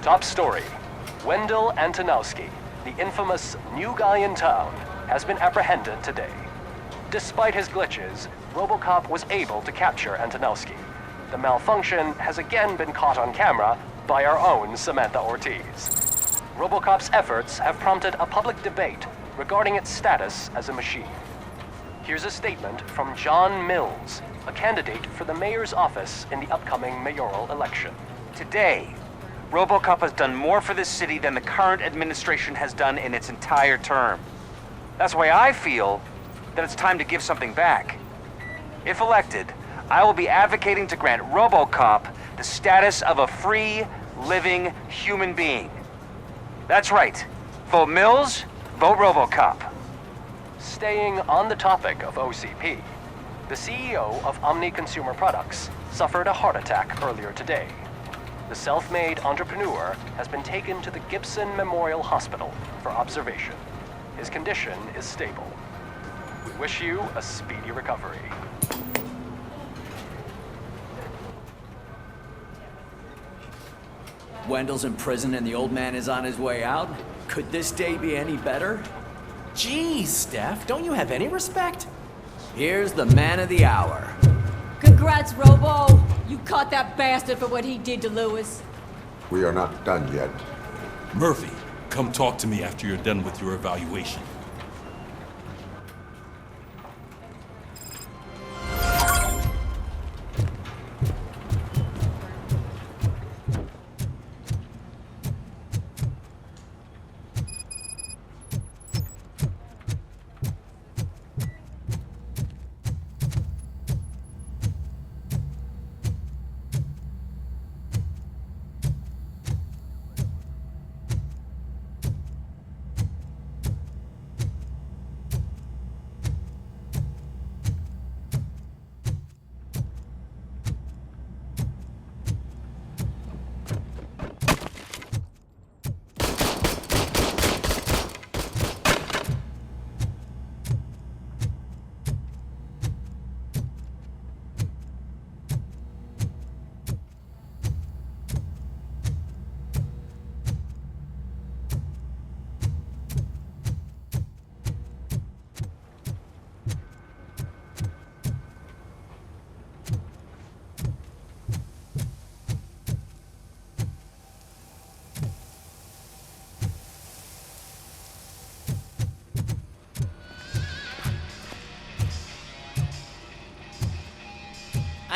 Top story. Wendell Antonowski, the infamous new guy in town, has been apprehended today. Despite his glitches, Robocop was able to capture Antonowski. The malfunction has again been caught on camera by our own Samantha Ortiz. Robocop's efforts have prompted a public debate regarding its status as a machine. Here's a statement from John Mills, a candidate for the mayor's office in the upcoming mayoral election. Today, Robocop has done more for this city than the current administration has done in its entire term. That's why I feel that it's time to give something back. If elected, I will be advocating to grant Robocop the status of a free, living human being. That's right. Vote Mills, vote Robocop. Staying on the topic of OCP, the CEO of Omni Consumer Products suffered a heart attack earlier today. The self-made entrepreneur has been taken to the Gibson Memorial Hospital for observation. His condition is stable. We wish you a speedy recovery. Wendell's in prison and the old man is on his way out? Could this day be any better? Jeez, Steph, don't you have any respect? Here's the man of the hour. Congrats, Robo! You caught that bastard for what he did to Lewis. We are not done yet. Murphy, come talk to me after you're done with your evaluation.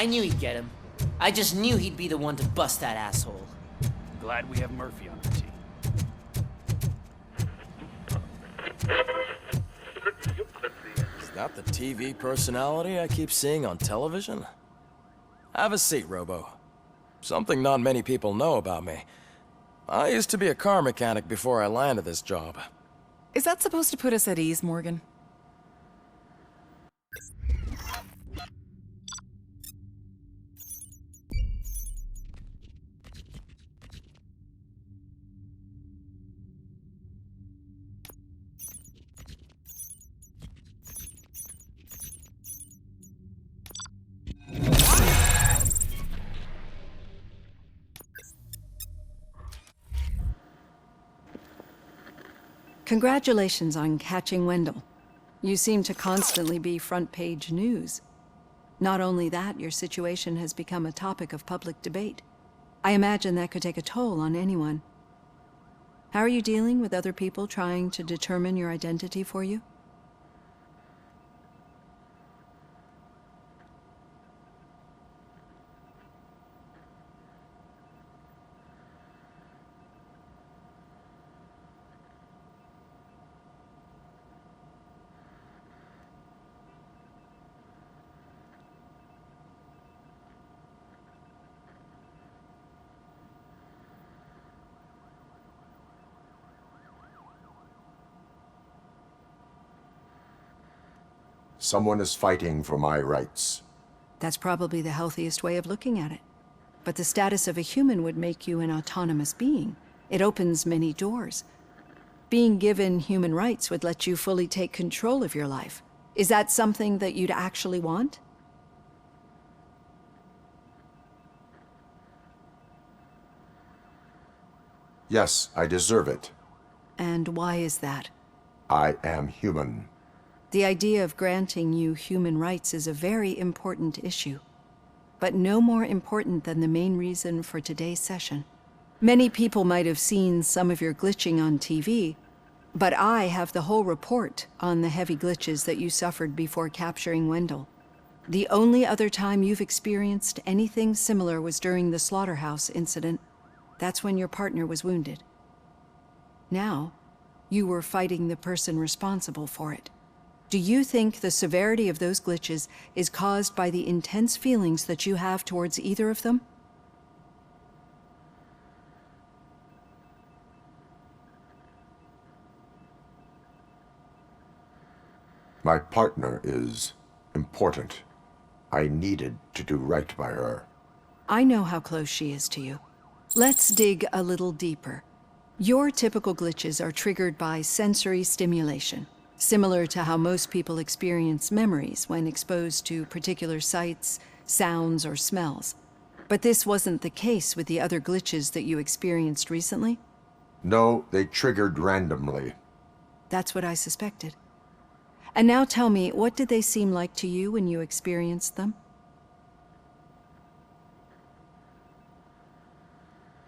I knew he'd get him. I just knew he'd be the one to bust that asshole. Glad we have Murphy on our team. Is that the TV personality I keep seeing on television? Have a seat, Robo. Something not many people know about me. I used to be a car mechanic before I landed this job. Is that supposed to put us at ease, Morgan? Congratulations on catching Wendell. You seem to constantly be front-page news. Not only that, your situation has become a topic of public debate. I imagine that could take a toll on anyone. How are you dealing with other people trying to determine your identity for you? Someone is fighting for my rights. That's probably the healthiest way of looking at it. But the status of a human would make you an autonomous being. It opens many doors. Being given human rights would let you fully take control of your life. Is that something that you'd actually want? Yes, I deserve it. And why is that? I am human. The idea of granting you human rights is a very important issue, but no more important than the main reason for today's session. Many people might have seen some of your glitching on TV, but I have the whole report on the heavy glitches that you suffered before capturing Wendell. The only other time you've experienced anything similar was during the slaughterhouse incident. That's when your partner was wounded. Now, you were fighting the person responsible for it. Do you think the severity of those glitches is caused by the intense feelings that you have towards either of them? My partner is important. I needed to do right by her. I know how close she is to you. Let's dig a little deeper. Your typical glitches are triggered by sensory stimulation, similar to how most people experience memories when exposed to particular sights, sounds, or smells. But this wasn't the case with the other glitches that you experienced recently? No, they triggered randomly. That's what I suspected. And now tell me, what did they seem like to you when you experienced them?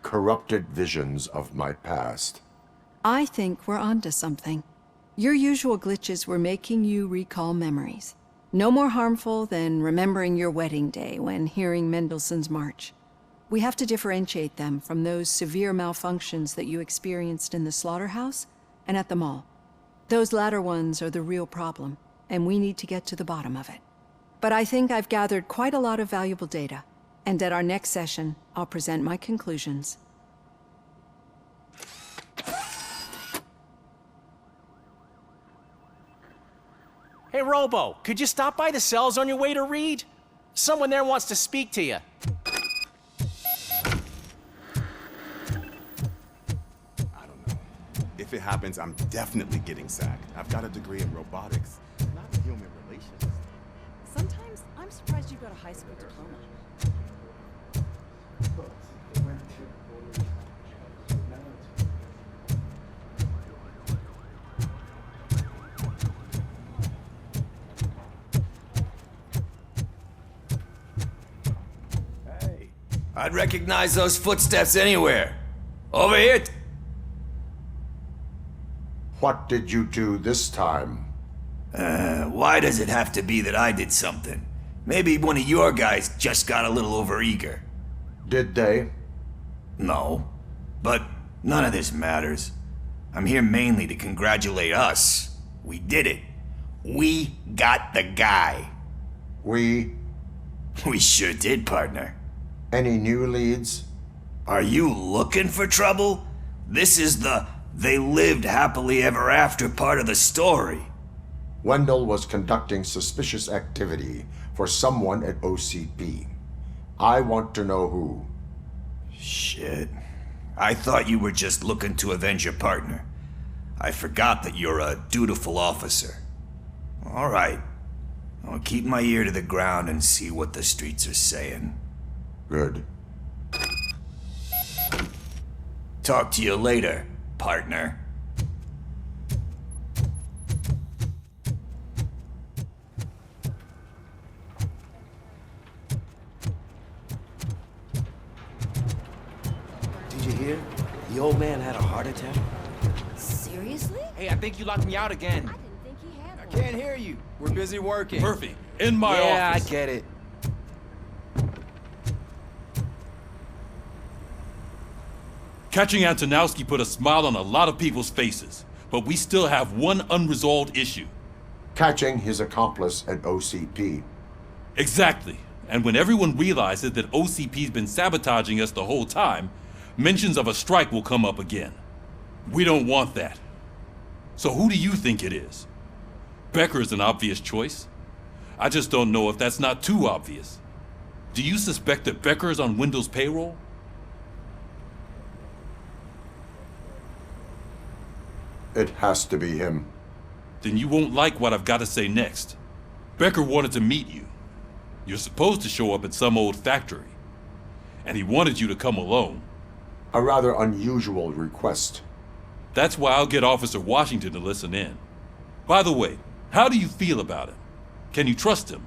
Corrupted visions of my past. I think we're onto something. Your usual glitches were making you recall memories. No more harmful than remembering your wedding day when hearing Mendelssohn's March. We have to differentiate them from those severe malfunctions that you experienced in the slaughterhouse and at the mall. Those latter ones are the real problem, and we need to get to the bottom of it. But I think I've gathered quite a lot of valuable data, and at our next session, I'll present my conclusions. Hey, Robo, could you stop by the cells on your way to Reed? Someone there wants to speak to you. I don't know. If it happens, I'm definitely getting sacked. I've got a degree in robotics, not human relations. Sometimes I'm surprised you got a high school diploma. I'd recognize those footsteps anywhere. Over here. What did you do this time? Why does it have to be that I did something? Maybe one of your guys just got a little overeager. Did they? No. But none of this matters. I'm here mainly to congratulate us. We did it. We got the guy. We sure did, partner. Any new leads? Are you looking for trouble? This is the they lived happily ever after part of the story. Wendell was conducting suspicious activity for someone at OCP. I want to know who. Shit. I thought you were just looking to avenge your partner. I forgot that you're a dutiful officer. All right. I'll keep my ear to the ground and see what the streets are saying. Good. Talk to you later, partner. Did you hear? The old man had a heart attack. Seriously? Hey, I think you locked me out again. I didn't think he had one. Can't hear you. We're busy working. Murphy, in my Yeah, office. I get it. Catching Antonowski put a smile on a lot of people's faces, but we still have one unresolved issue. Catching his accomplice at OCP. Exactly. And when everyone realizes that OCP's been sabotaging us the whole time, mentions of a strike will come up again. We don't want that. So who do you think it is? Becker is an obvious choice. I just don't know if that's not too obvious. Do you suspect that Becker is on Wendell's payroll? It has to be him. Then you won't like what I've got to say next. Becker wanted to meet you. You're supposed to show up at some old factory. And he wanted you to come alone. A rather unusual request. That's why I'll get Officer Washington to listen in. By the way, how do you feel about him? Can you trust him?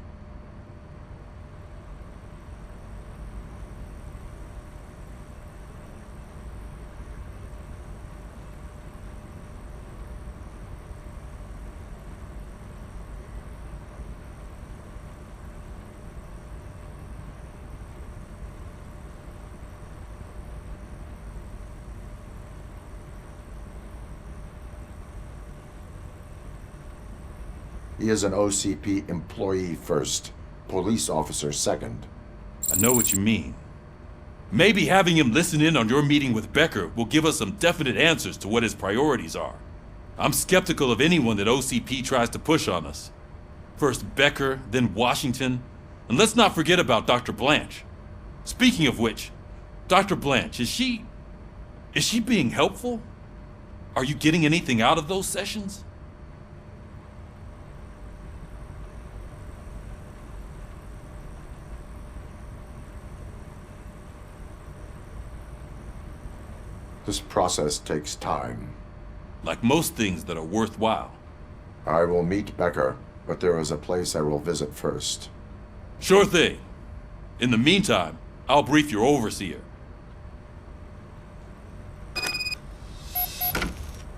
He is an OCP employee first, police officer second. I know what you mean. Maybe having him listen in on your meeting with Becker will give us some definite answers to what his priorities are. I'm skeptical of anyone that OCP tries to push on us. First Becker, then Washington, and let's not forget about Dr. Blanche. Speaking of which, Dr. Blanche, is she being helpful? Are you getting anything out of those sessions? This process takes time. Like most things that are worthwhile. I will meet Becker, but there is a place I will visit first. Sure thing. In the meantime, I'll brief your overseer.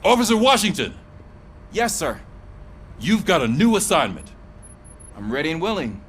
Officer Washington! Yes, sir. You've got a new assignment. I'm ready and willing.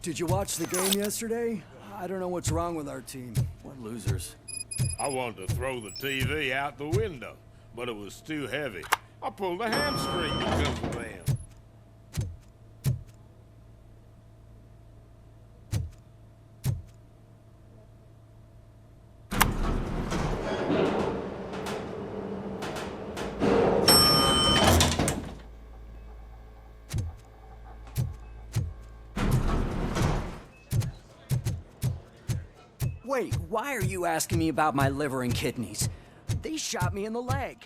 Did you watch the game yesterday? I don't know what's wrong with our team. What losers. I wanted to throw the TV out the window, but it was too heavy. I pulled a hamstring because of them. Wait, why are you asking me about my liver and kidneys? They shot me in the leg.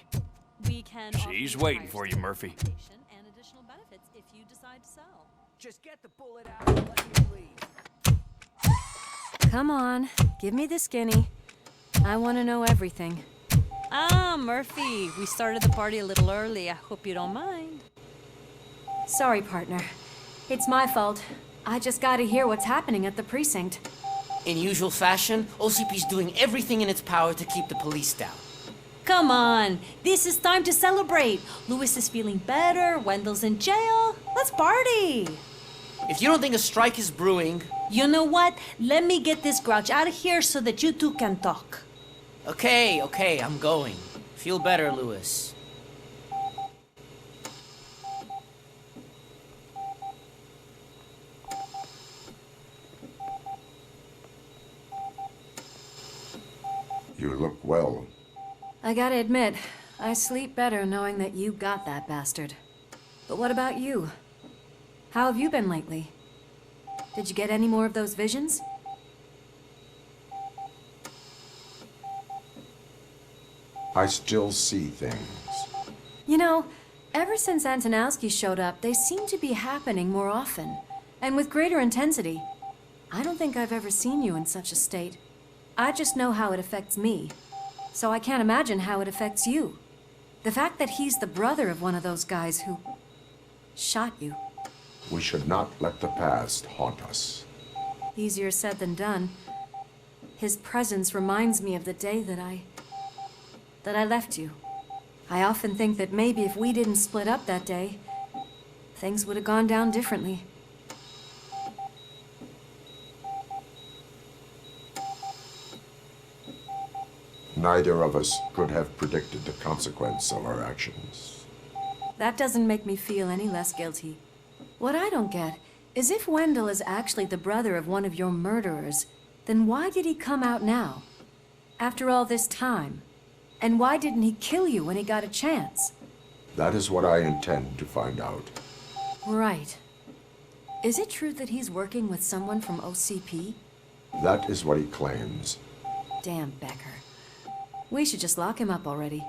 We can. She's waiting for you, Murphy. And additional benefits if you decide to sell. Just get the bullet out and let me leave. Come on, give me the skinny. I want to know everything. Ah, Murphy, we started the party a little early. I hope you don't mind. Sorry, partner. It's my fault. I just gotta hear what's happening at the precinct. In usual fashion, OCP's doing everything in its power to keep the police down. Come on, this is time to celebrate. Louis is feeling better, Wendell's in jail. Let's party. If you don't think a strike is brewing... You know what? Let me get this grouch out of here so that you two can talk. Okay, I'm going. Feel better, Louis. You look well. I gotta admit, I sleep better knowing that you got that bastard. But what about you? How have you been lately? Did you get any more of those visions? I still see things. You know, ever since Antonowski showed up, they seem to be happening more often, and with greater intensity. I don't think I've ever seen you in such a state. I just know how it affects me, so I can't imagine how it affects you. The fact that he's the brother of one of those guys who shot you. We should not let the past haunt us. Easier said than done. His presence reminds me of the day that I left you. I often think that maybe if we didn't split up that day, things would have gone down differently. Neither of us could have predicted the consequence of our actions. That doesn't make me feel any less guilty. What I don't get is if Wendell is actually the brother of one of your murderers, then why did he come out now? After all this time? And why didn't he kill you when he got a chance? That is what I intend to find out. Right. Is it true that he's working with someone from OCP? That is what he claims. Damn Becker. We should just lock him up already.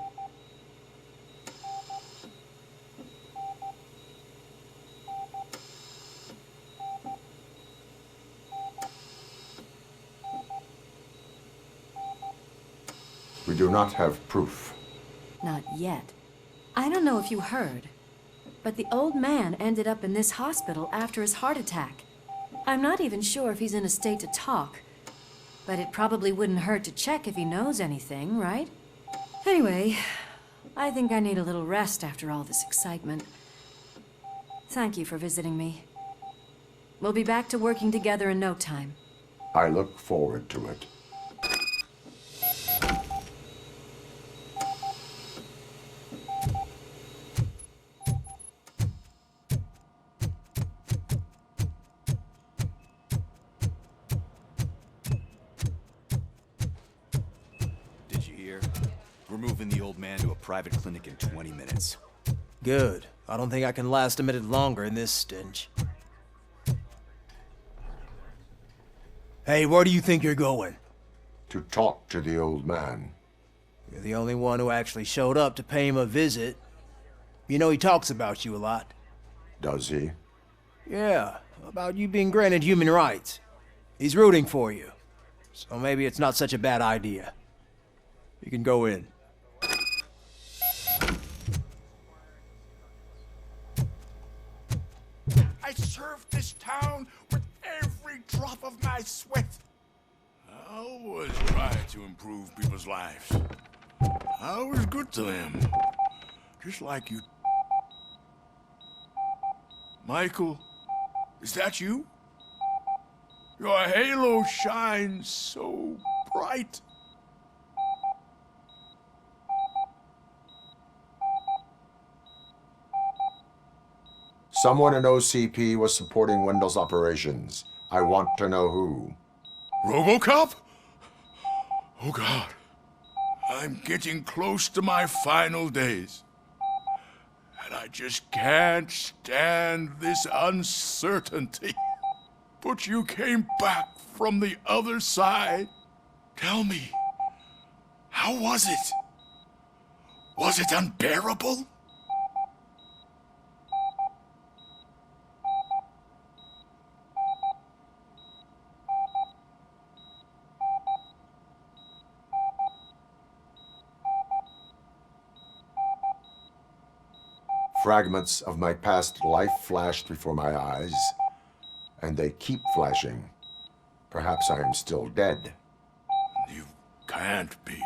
We do not have proof. Not yet. I don't know if you heard, but the old man ended up in this hospital after his heart attack. I'm not even sure if he's in a state to talk, but it probably wouldn't hurt to check if he knows anything, right? Anyway, I think I need a little rest after all this excitement. Thank you for visiting me. We'll be back to working together in no time. I look forward to it. Did you hear? We're moving the old man to a private clinic in 20 minutes. Good. I don't think I can last a minute longer in this stench. Hey, where do you think you're going? To talk to the old man. You're the only one who actually showed up to pay him a visit. You know he talks about you a lot. Does he? Yeah, about you being granted human rights. He's rooting for you. So maybe it's not such a bad idea. You can go in. I served this town with every drop of my sweat. I always try to improve people's lives. I was good to them. Just like you. Michael, is that you? Your halo shines so bright. Someone in OCP was supporting Wendell's operations. I want to know who. Robocop? Oh God. I'm getting close to my final days. And I just can't stand this uncertainty. But you came back from the other side. Tell me, how was it? Was it unbearable? Fragments of my past life flashed before my eyes, and they keep flashing. Perhaps I am still dead. You can't be.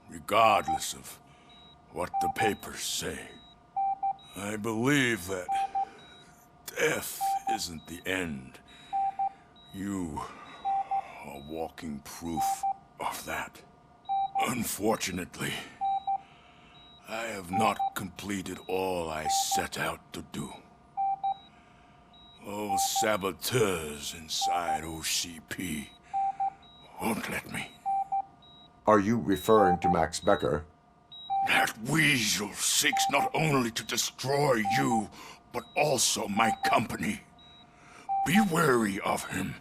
Regardless of what the papers say. I believe that death isn't the end. You are walking proof of that. Unfortunately, I have not completed all I set out to do. Those saboteurs inside OCP won't let me. Are you referring to Max Becker? That weasel seeks not only to destroy you, but also my company. Be wary of him.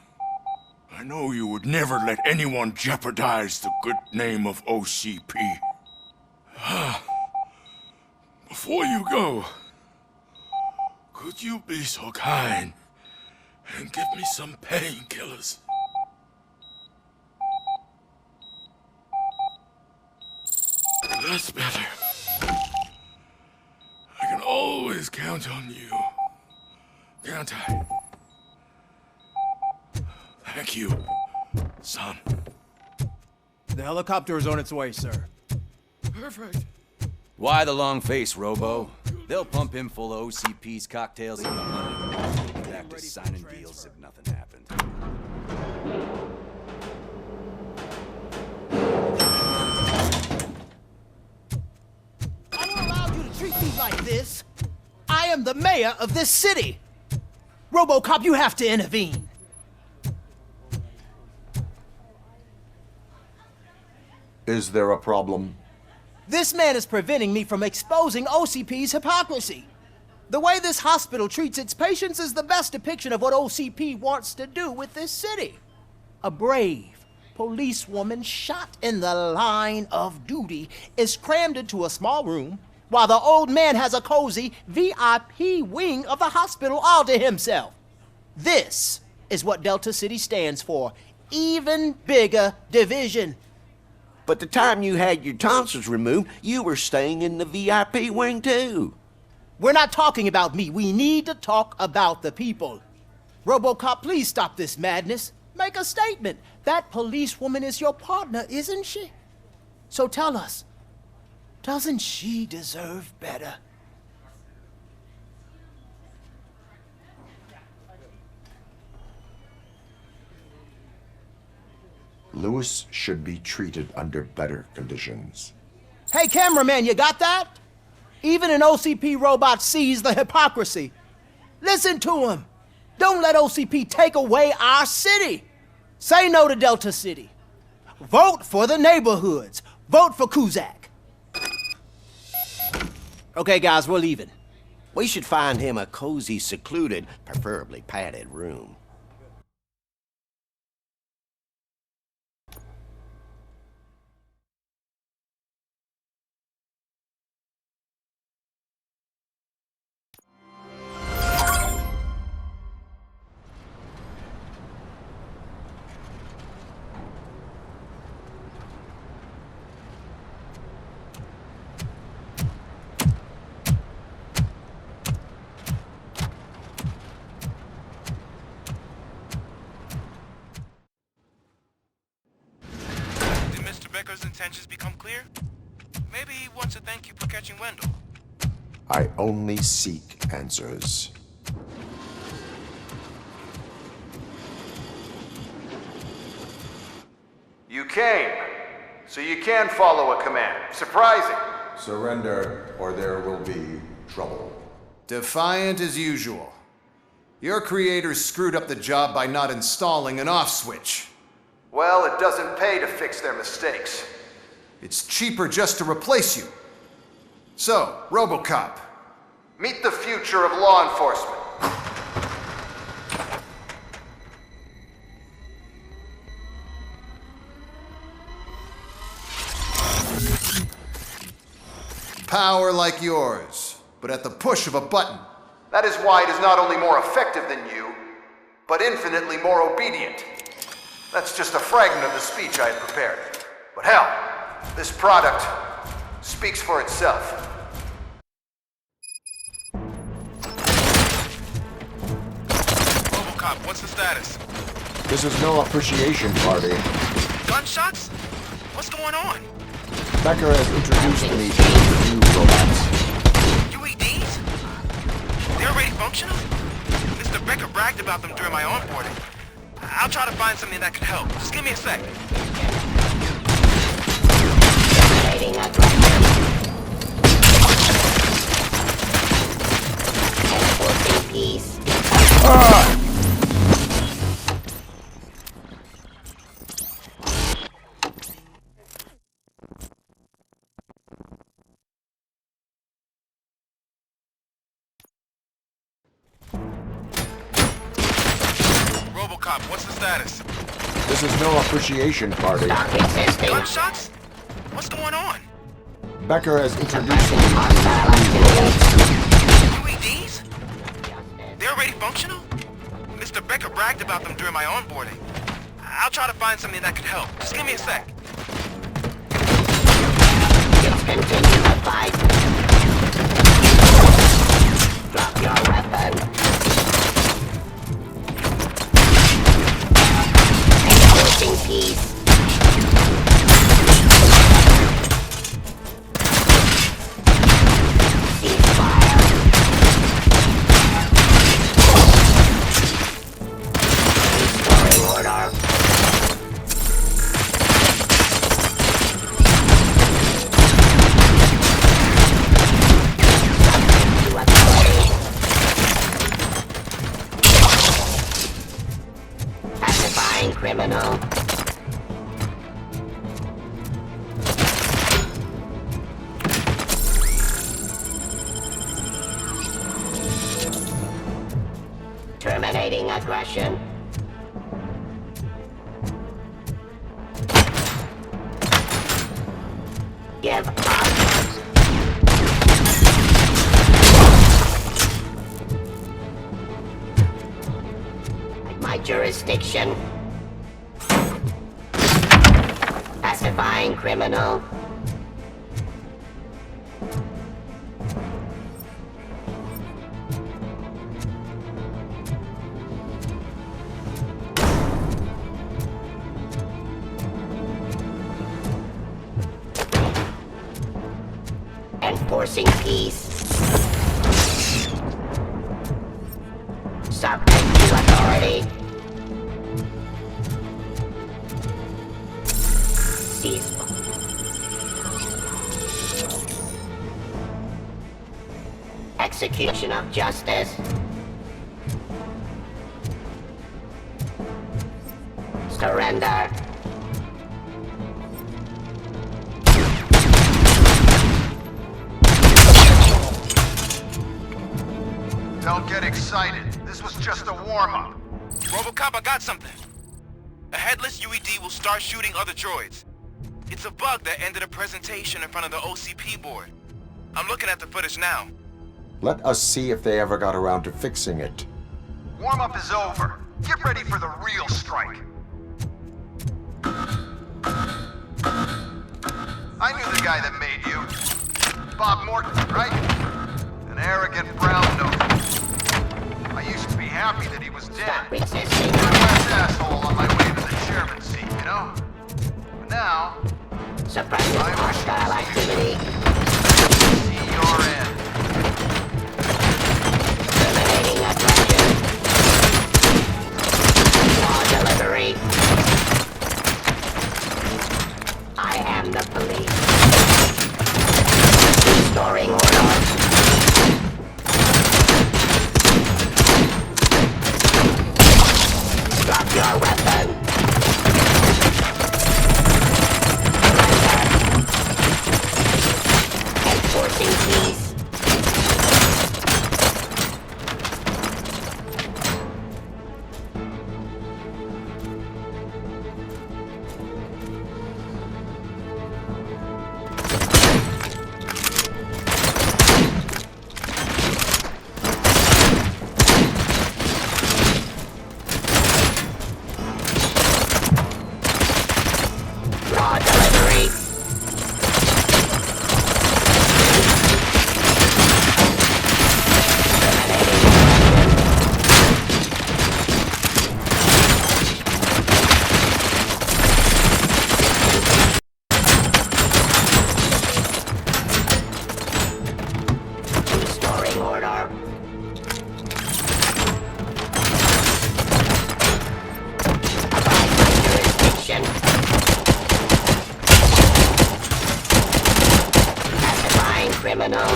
I know you would never let anyone jeopardize the good name of OCP. Before you go, could you be so kind and give me some painkillers? That's better. I can always count on you, can't I? Thank you, son. The helicopter is on its way, sir. Perfect. Why the long face, Robo? They'll pump him full of OCP's cocktails in the morning. Back to signing deals if nothing happened. I don't allow you to treat me like this. I am the mayor of this city. Robocop, you have to intervene. Is there a problem? This man is preventing me from exposing OCP's hypocrisy. The way this hospital treats its patients is the best depiction of what OCP wants to do with this city. A brave policewoman shot in the line of duty is crammed into a small room while the old man has a cozy VIP wing of the hospital all to himself. This is what Delta City stands for. Even bigger division. But the time you had your tonsils removed, you were staying in the VIP wing too. We're not talking about me. We need to talk about the people. Robocop, please stop this madness. Make a statement. That policewoman is your partner, isn't she? So tell us, doesn't she deserve better? Lewis should be treated under better conditions. Hey, cameraman, you got that? Even an OCP robot sees the hypocrisy. Listen to him. Don't let OCP take away our city. Say no to Delta City. Vote for the neighborhoods. Vote for Kuzak. Okay, guys, we're leaving. We should find him a cozy, secluded, preferably padded room. Becker's intentions become clear? Maybe he wants to thank you for catching Wendell. I only seek answers. You came, so you can follow a command. Surprising. Surrender, or there will be trouble. Defiant as usual. Your creators screwed up the job by not installing an off switch. Well, it doesn't pay to fix their mistakes. It's cheaper just to replace you. So, Robocop. Meet the future of law enforcement. Power like yours, but at the push of a button. That is why it is not only more effective than you, but infinitely more obedient. That's just a fragment of the speech I had prepared. But hell, this product speaks for itself. Robocop, what's the status? This is no appreciation party. Gunshots? What's going on? Becker has introduced me to new robots. UEDs? They're already functional? Mr. Becker bragged about them during my onboarding. I'll try to find something that could help. Just give me a sec. This is no appreciation party. Gunshots? What's going on? Becker has introduced me UEDs? They're already functional? Mr. Becker bragged about them during my onboarding. I'll try to find something that could help. Just give me a sec. Just continue the fight. Drop your weapon. Enforcing peace. Ceasefire. Restoring order. Pacifying criminal. Terminating aggression. Give up. My jurisdiction. Pacifying criminal. Enforcing peace. Subject to authority. Cease. Execution of justice. Surrender. Don't get excited. This was just a warm-up. Robocop, I got something. A headless UED will start shooting other droids. It's a bug that ended a presentation in front of the OCP board. I'm looking at the footage now. Let us see if they ever got around to fixing it. Warm-up is over. Get ready for the real strike. I knew the guy that made you. Bob Morton, right? An arrogant brown note. I used to be happy that he was dead. The last asshole on my way to the chairman's seat, you know? But now... Suppressing hostile activity. See your end. Terminating aggression. Law delivery. I am the police. Restoring order. Drop your weapon. Enforcing peace. Law delivery. Restoring order. Abide by jurisdiction. Pacifying criminal.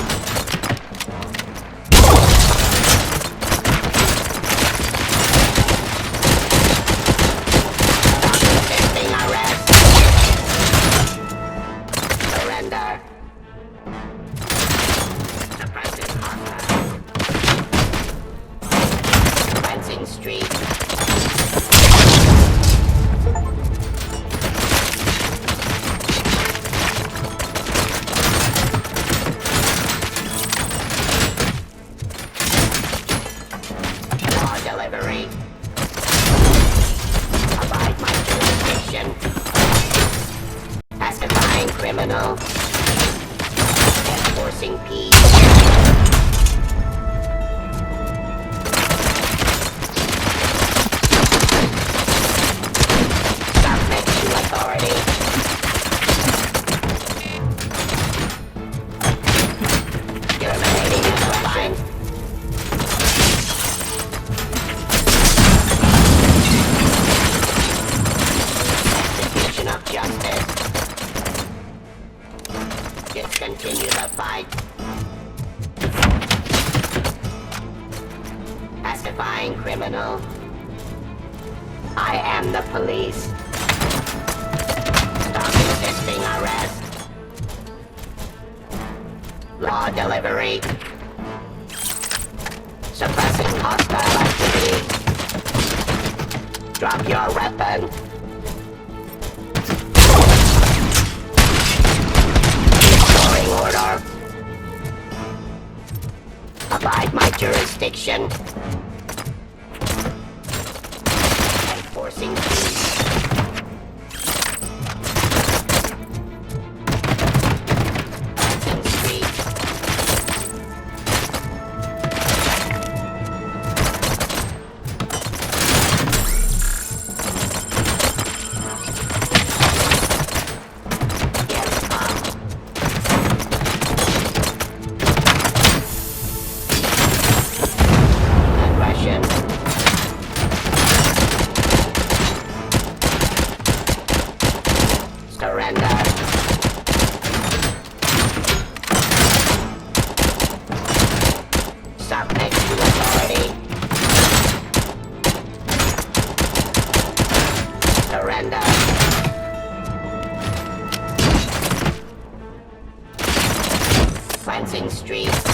Resisting arrest. Surrender. Suppressing hostile. Fencing street. criminal. Enforcing peace. Submit to authority. Terminating aggression. Execution of justice. Discontinue the fight. Pacifying criminal. I am the police. Stop resisting arrest. Law delivery. Suppressing hostile activity. Drop your weapon. Restoring order. Abide my jurisdiction. Enforcing peace. Cleansing streets. Aggression. Surrender. Submit to authority. Surrender. Cleansing streets.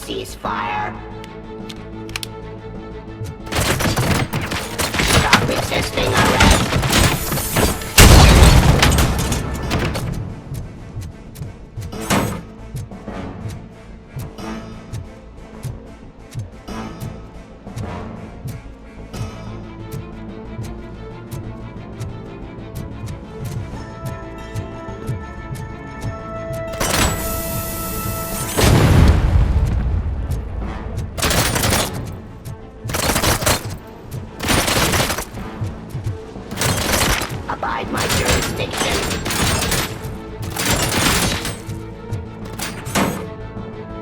Ceasefire. Stop resisting arrest. Abide my jurisdiction.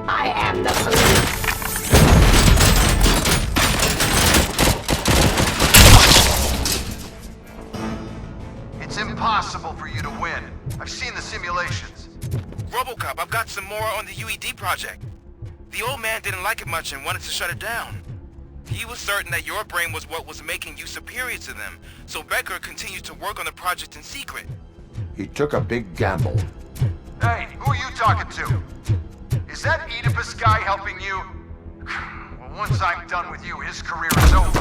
I am the police. It's impossible for you to win. I've seen the simulations. Robocop, I've got some more on the UED project. The old man didn't like it much and wanted to shut it down. He was certain that your brain was what was making you superior to them, so Becker continued to work on the project in secret. He took a big gamble. Hey, who are you talking to? Is that Oedipus guy helping you? Well, once I'm done with you, his career is over.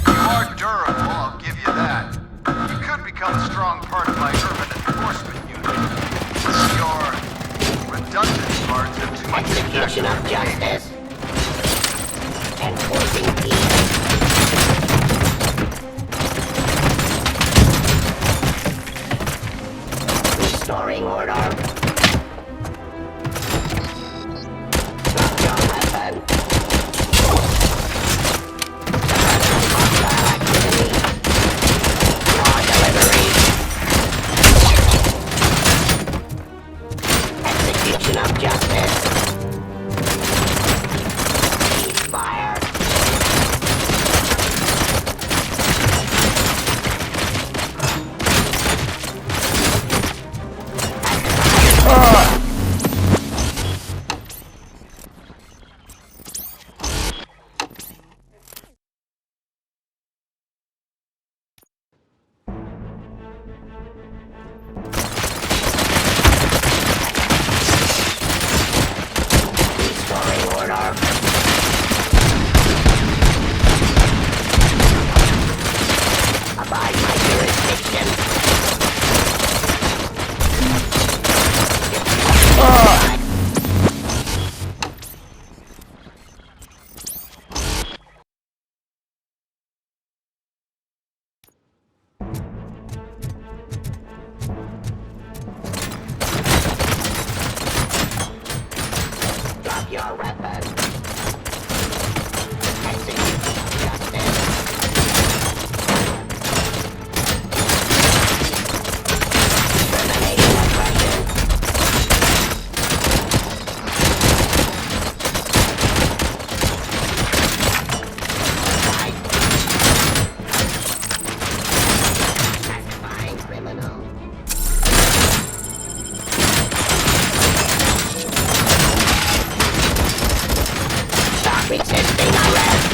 You are durable, I'll give you that. You could become a strong part of my urban enforcement unit. Your redundant parts have too much Execution of justice. Enforcing peace. Restoring order. Drop your weapon. Hostile activity. Law delivery. Execution of justice. Drop your weapon. Execute justice. Terminating aggression. Testifying criminal. Stop resisting arrest.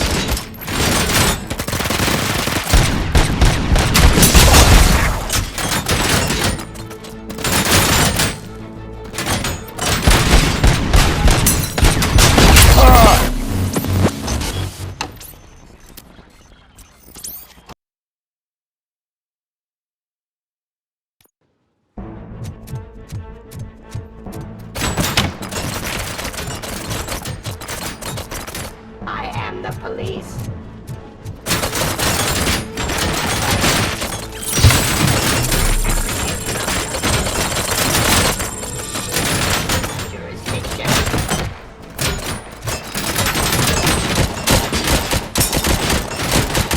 I am the police. Jurisdiction.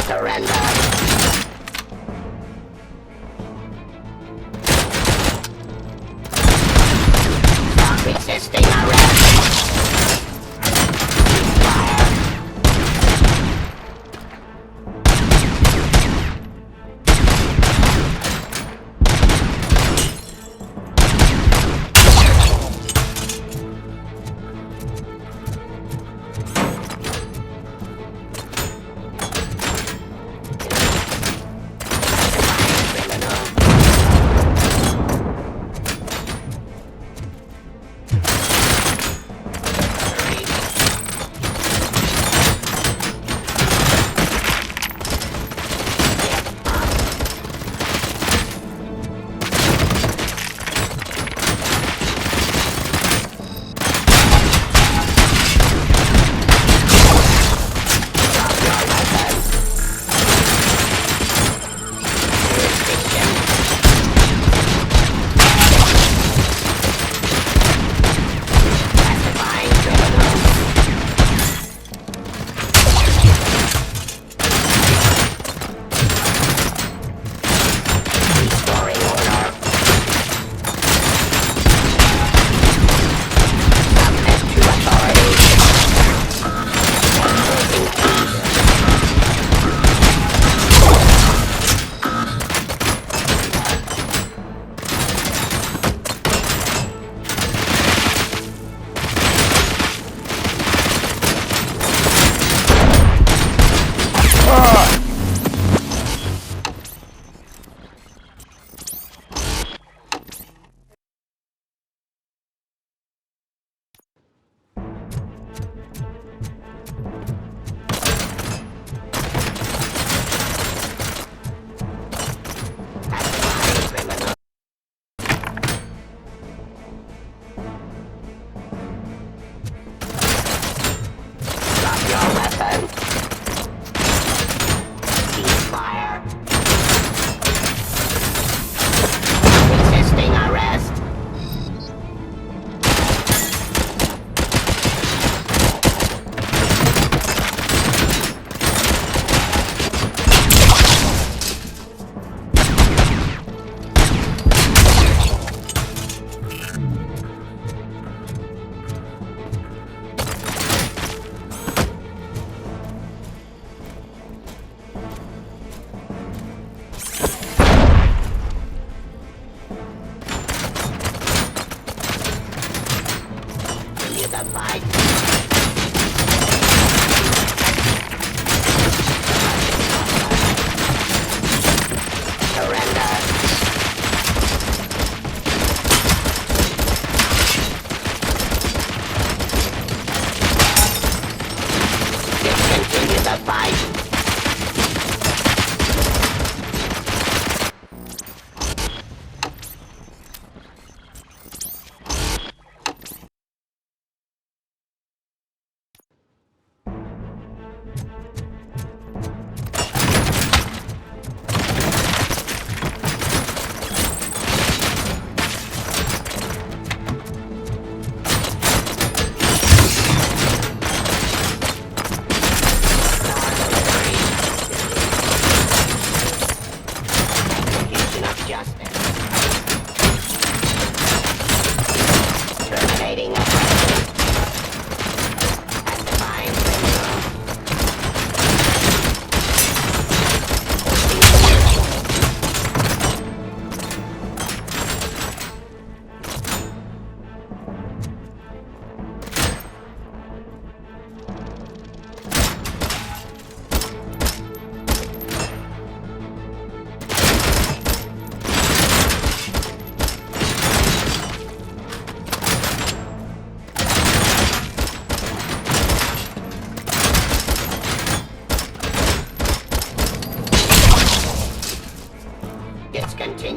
Surrender. Stop resisting arrest. Fire.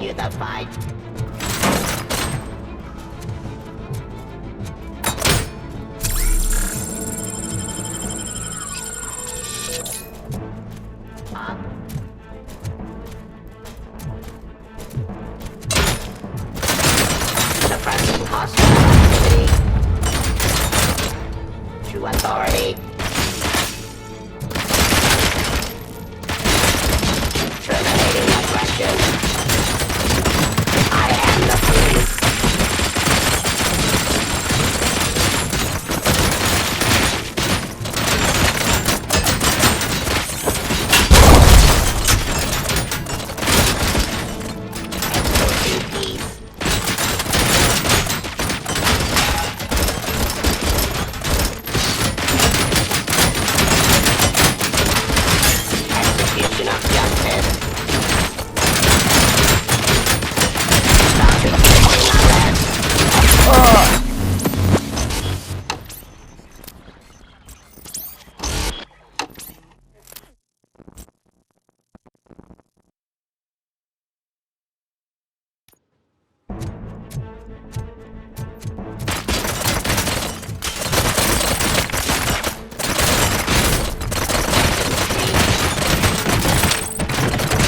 continue the fight. Suppressing hostile activity. To authority. Terminating aggression. I am the police. Execution of justice. Stop inflicting arrest.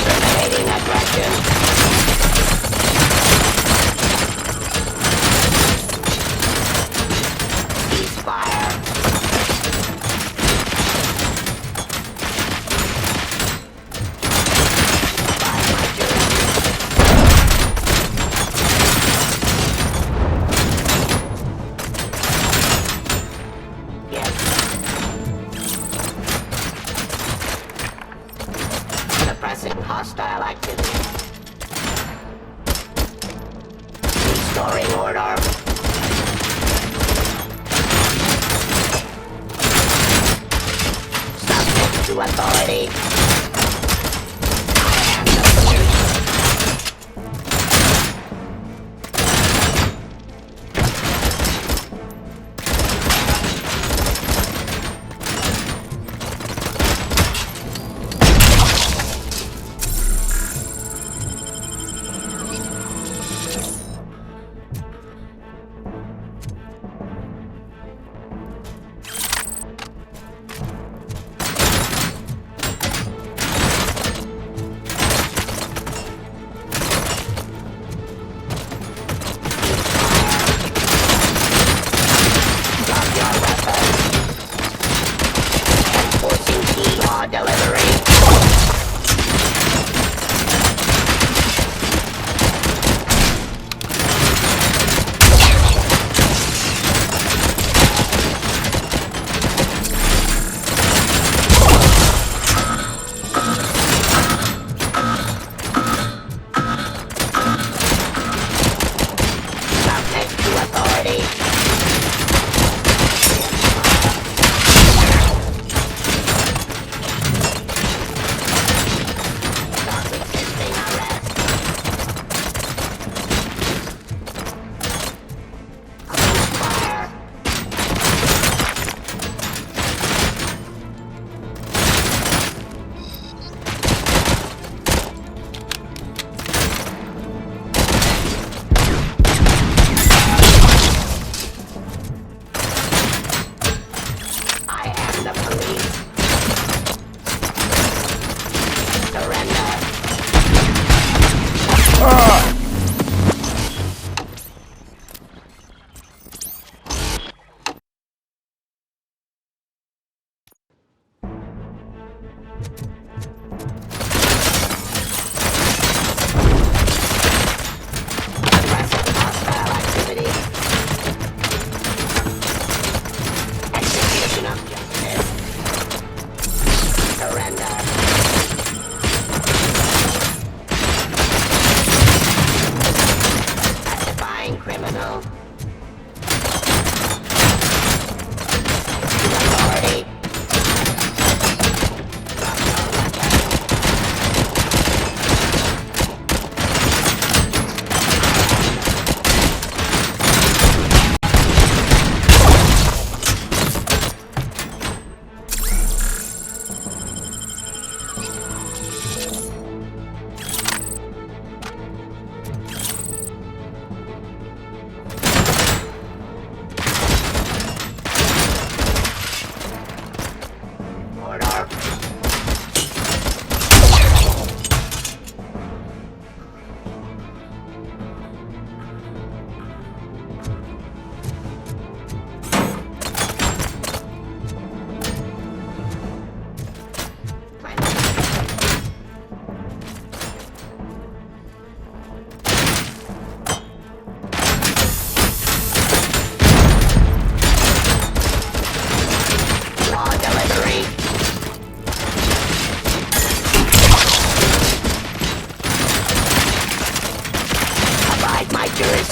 Terminating aggression. Ceasefire. By my directive. Yes. Suppressing hostile activity. Restoring order. Subject to authority. I am the police.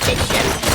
jurisdiction.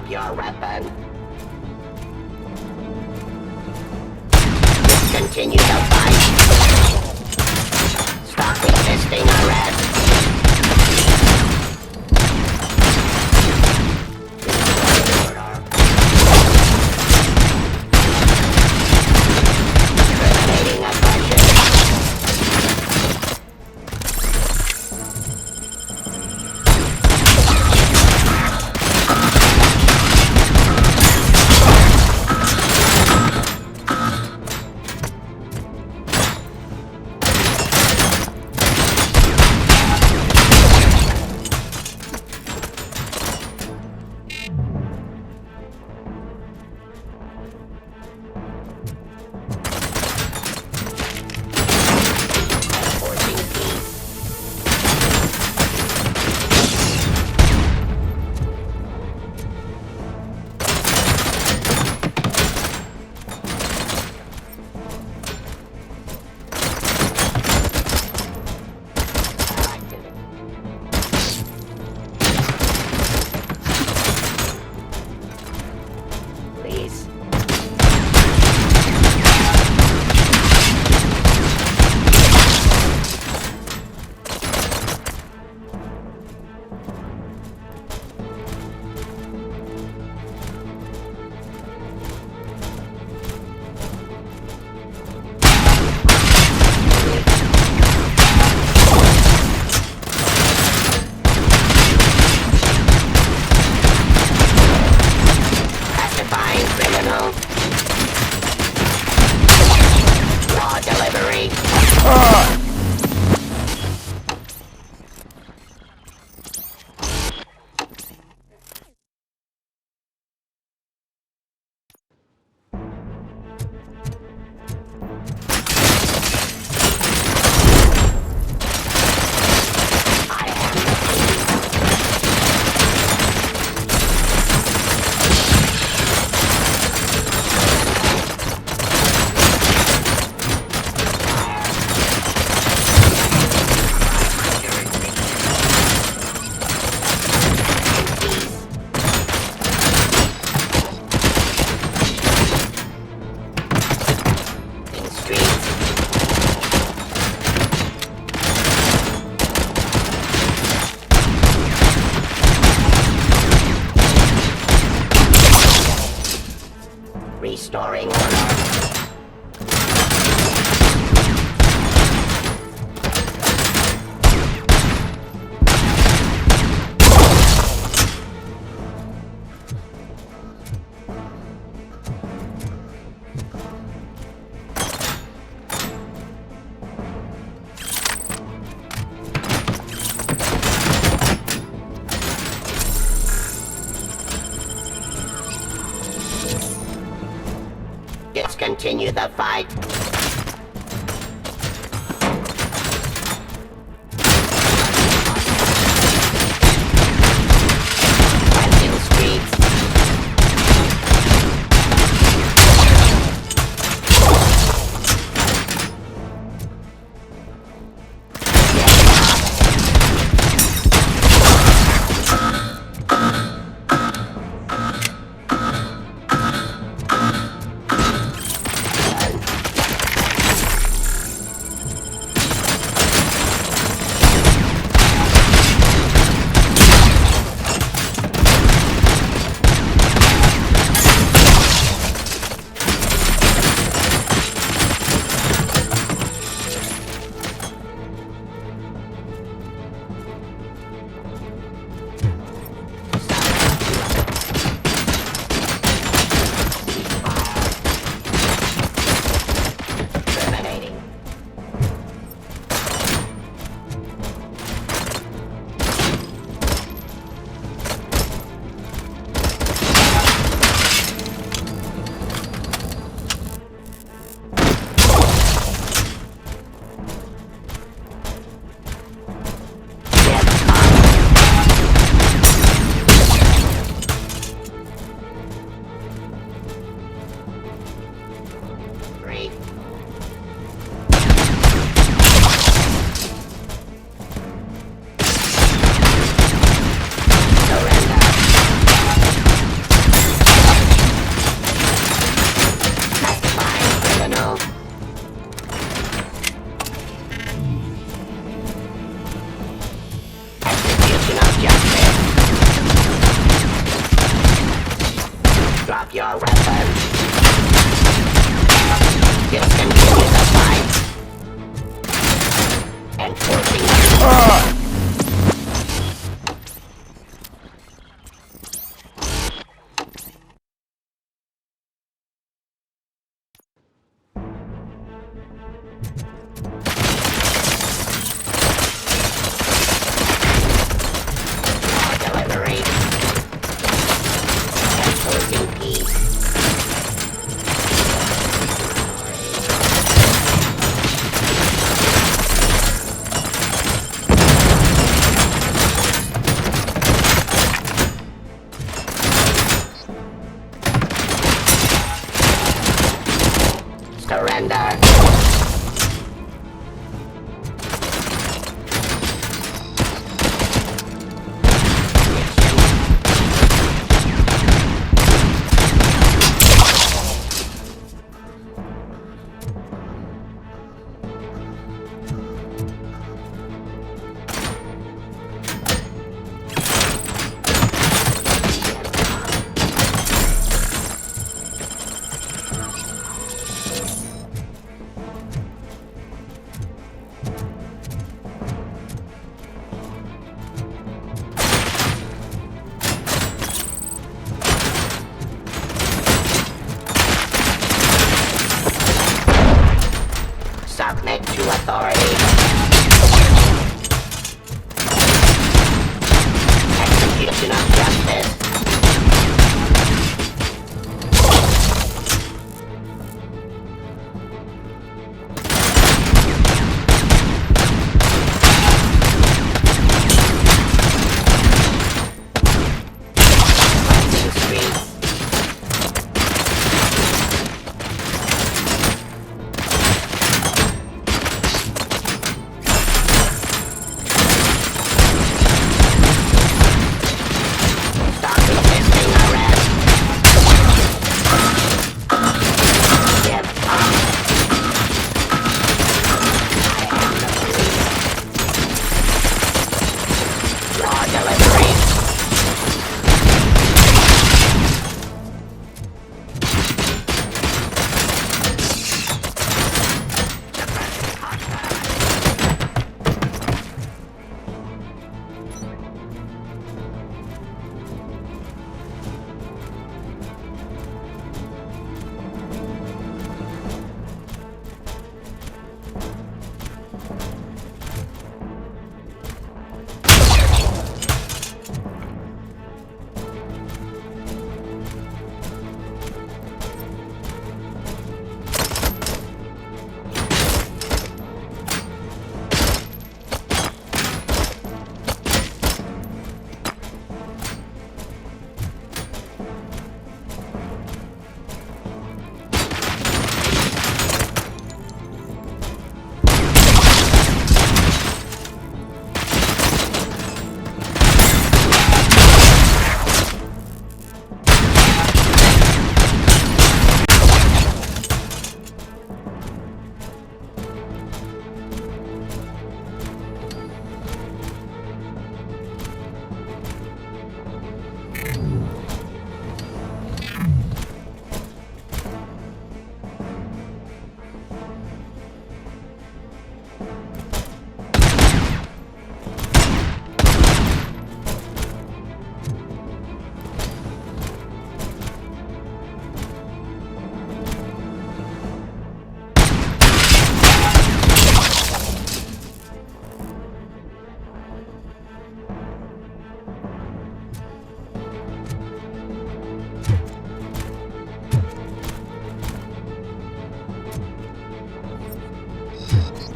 Drop your weapon. Continue the fight. Stop resisting arrest. Terminating aggression. Please. Pacifying criminal. Law delivery. In streets. Restoring order. Let's continue the fight. Cleansing streets. surrender. Submit to authority. Execution of justice. Cleansing streets.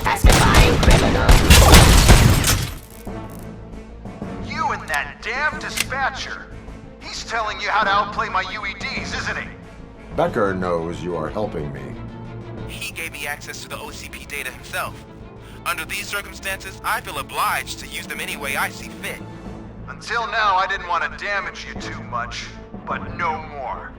Pacifying criminal. You and that damn dispatcher. He's telling you how to outplay my UEDs, isn't he? Becker knows you are helping me. He gave me access to the OCP data himself. Under these circumstances, I feel obliged to use them any way I see fit. Until now, I didn't want to damage you too much, but no more.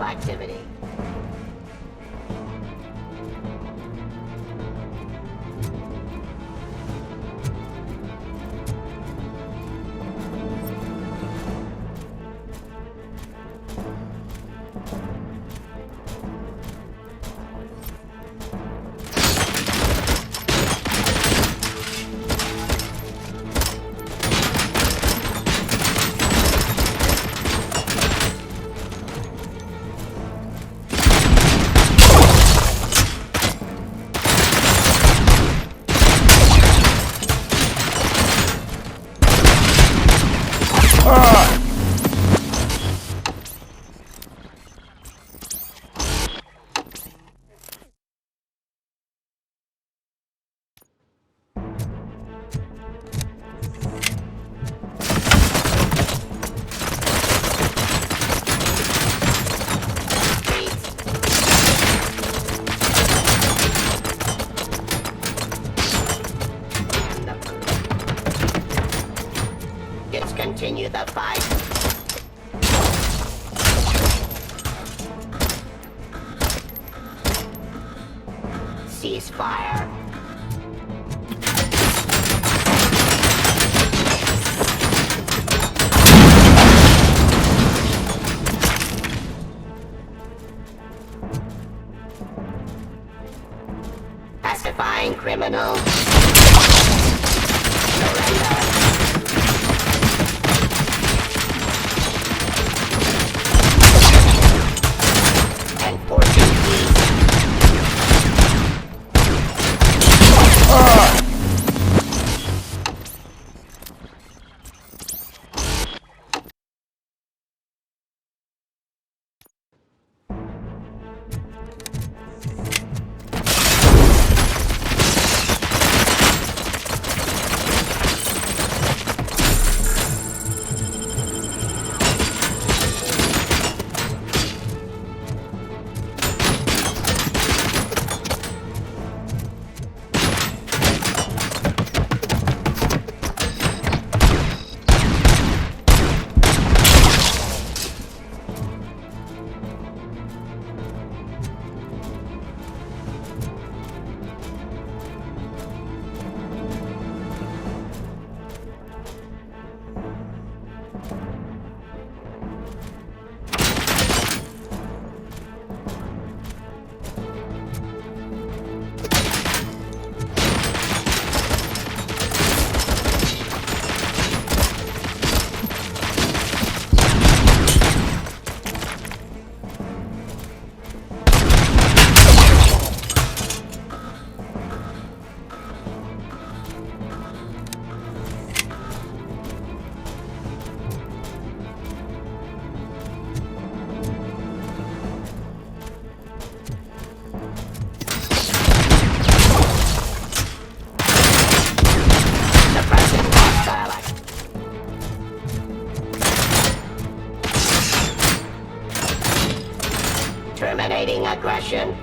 activity. Discontinue the fight. Ceasefire. Pacifying criminals. Surrender. Terminating aggression.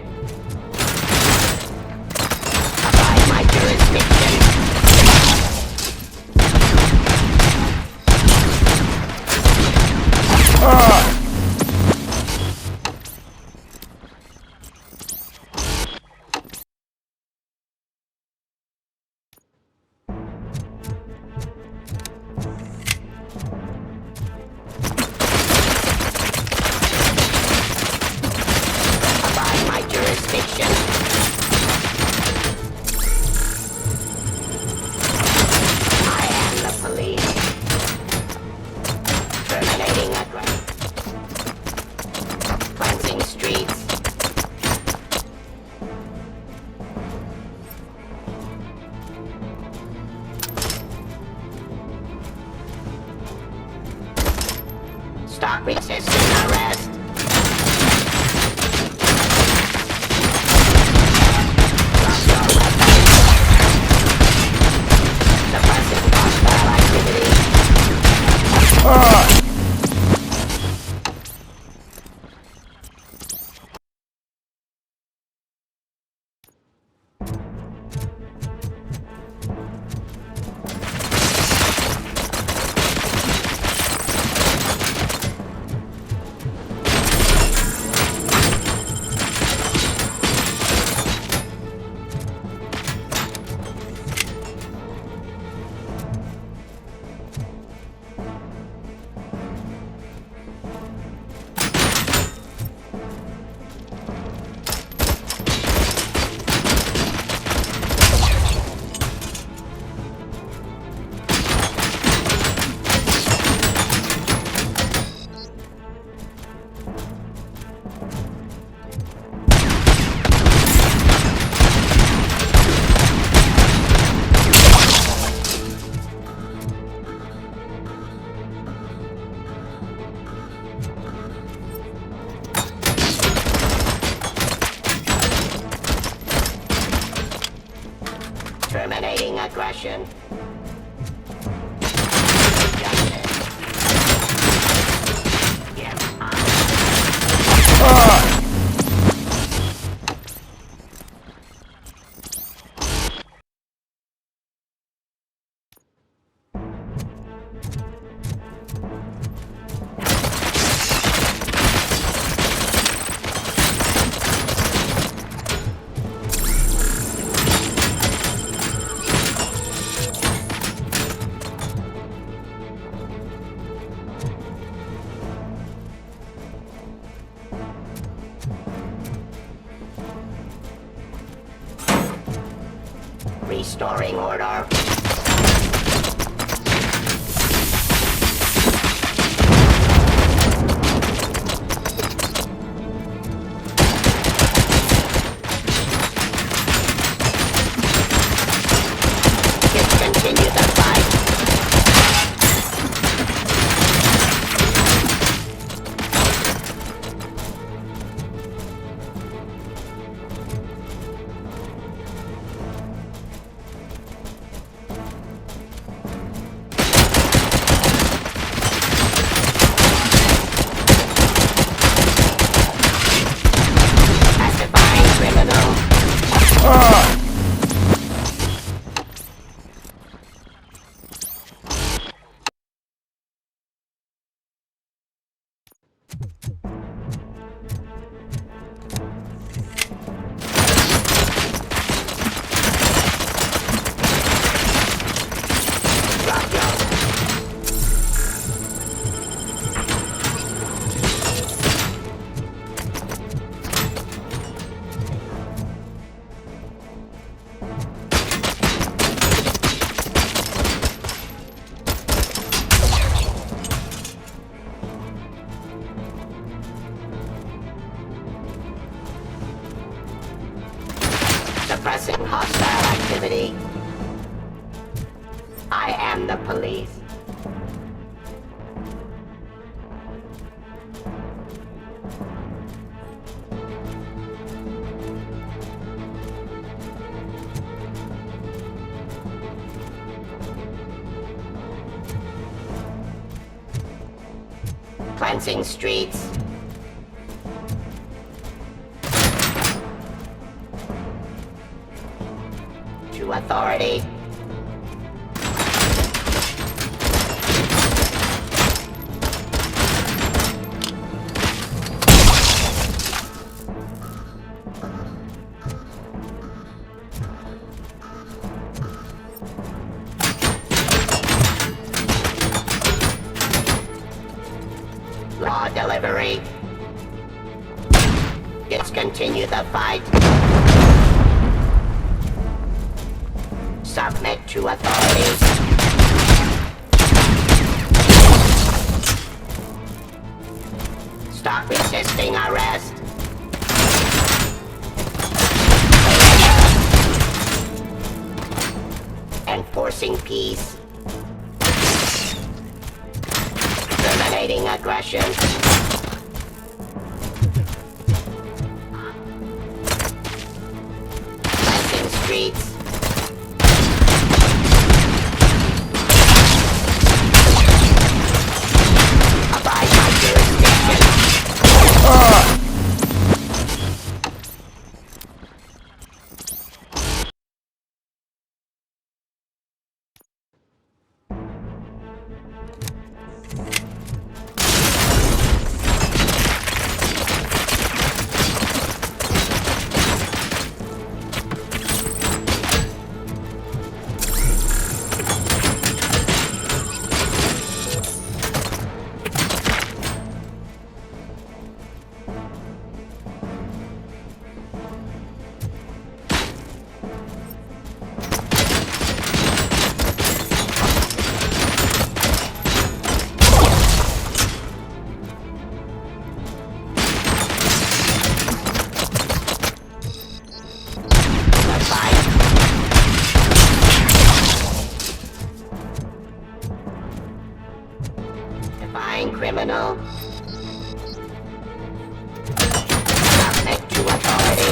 Abide my jurisdiction. Stop resisting arrest. Drop your weapon. Suppressing hostile activity. aggression. Restoring order. Discontinue the fight. Suppressing hostile activity. I am the police. Cleansing streets. To authority. Law delivery. Discontinue the fight. Submit to authorities. Stop resisting arrest. Enforcing peace. Terminating aggression. Cleansing streets. Abide by jurisdiction. Defying criminal. Submit to authority.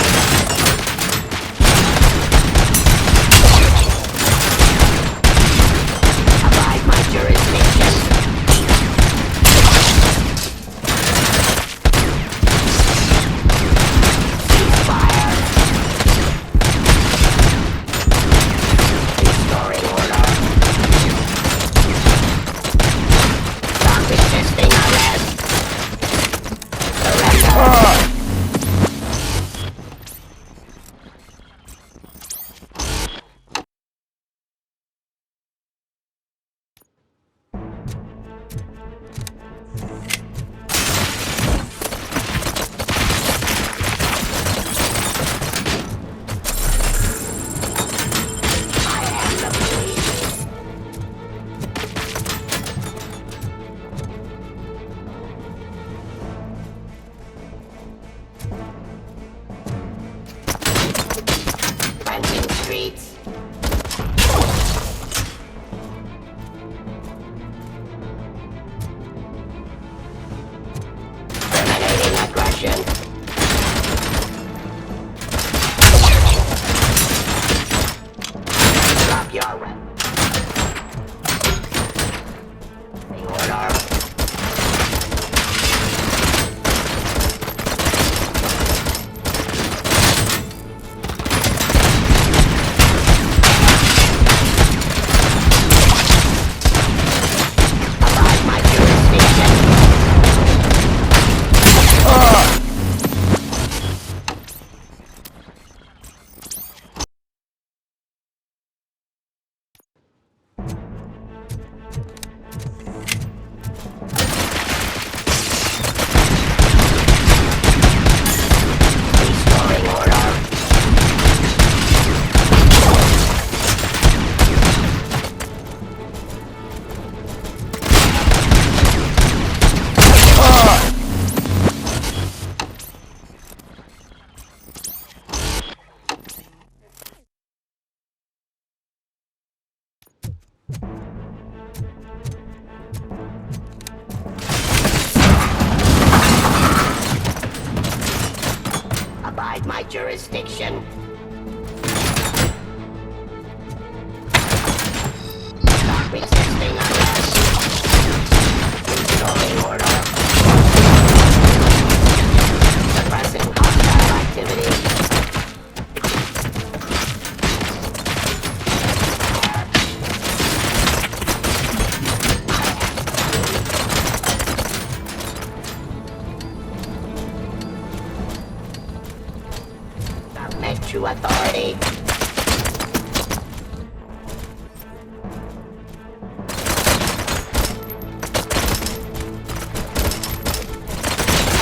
jurisdiction. Stop resisting arrest. Restoring order. Suppressing hostile activity. Submit to authority.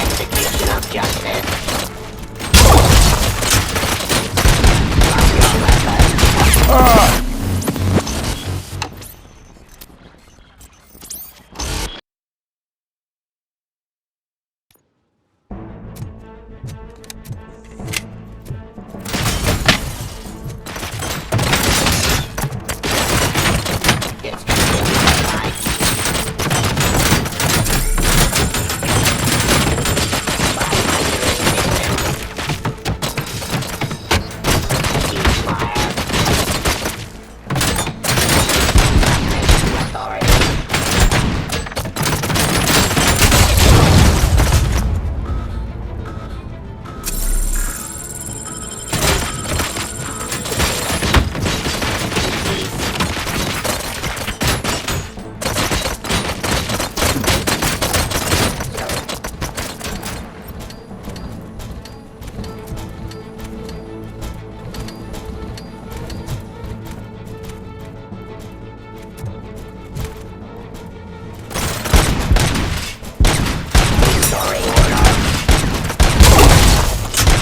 Execution of justice. Drop your weapon.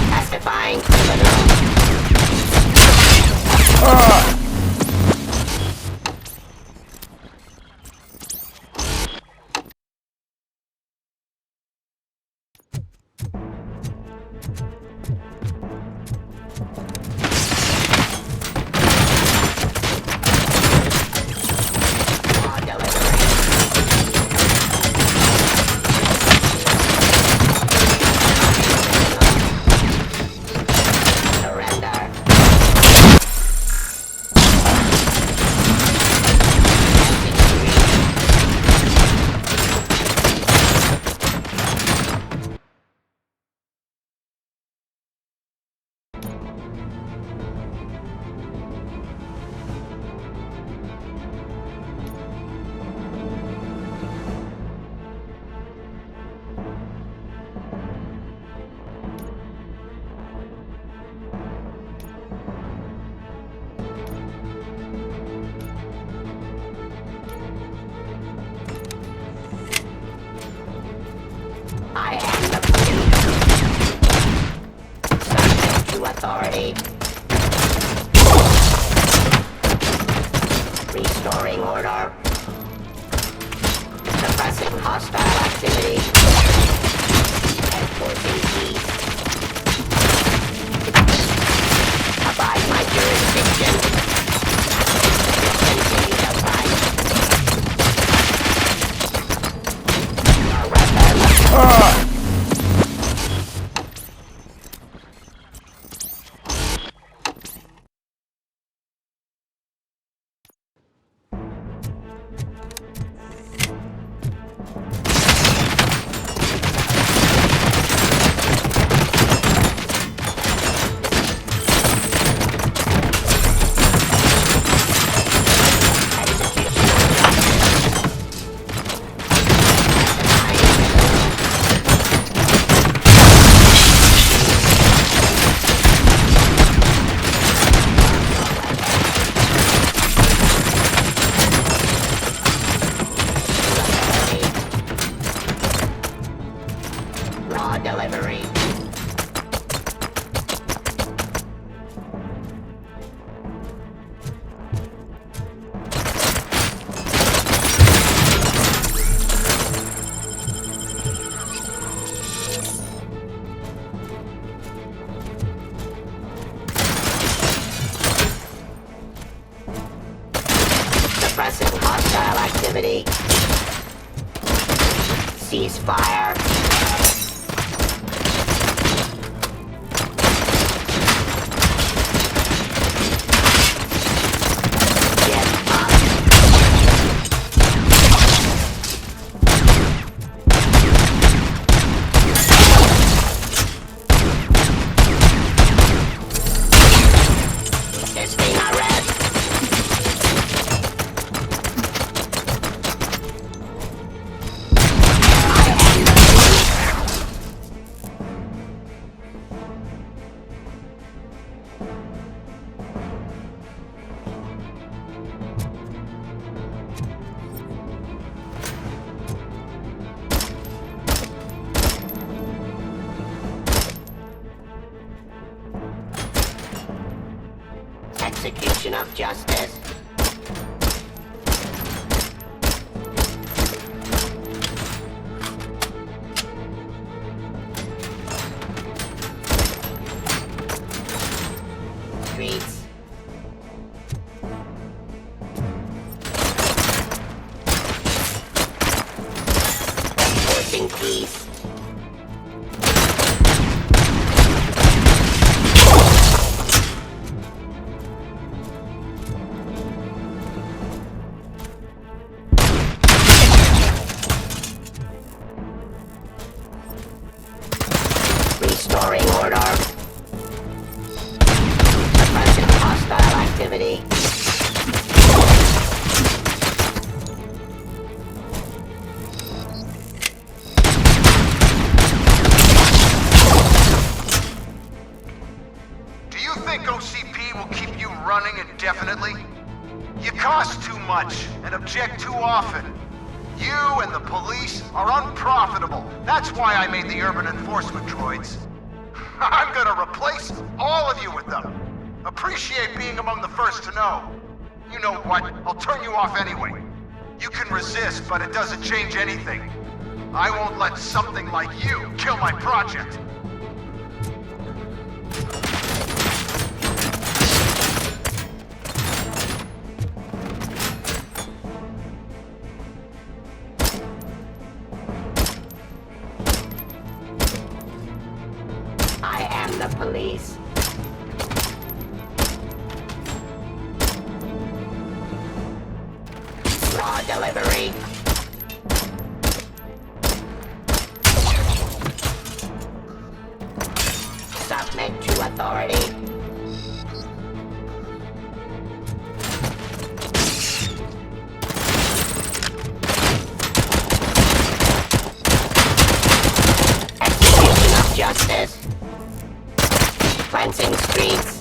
Testifying criminal. I am the police. Subject to authority. Restoring order. Suppressing hostile activity. Enforcing peace. Abide my jurisdiction. Continue to fight. Your weapon. Raw delivery. Suppressing hostile activity. Ceasefire. Execution of justice. Streets. Enforcing peace. Restoring order. Suppressing hostile activity. Do you think OCP will keep you running indefinitely? You cost too much and object too often. You and the police are unprofitable. That's why I made the urban enforcement droids. I'm gonna replace all of you with them. Appreciate being among the first to know. You know what? I'll turn you off anyway. You can resist, but it doesn't change anything. I won't let something like you kill my project. I am the police. Raw delivery. Submit to authority. Execution of justice. Cleansing streets.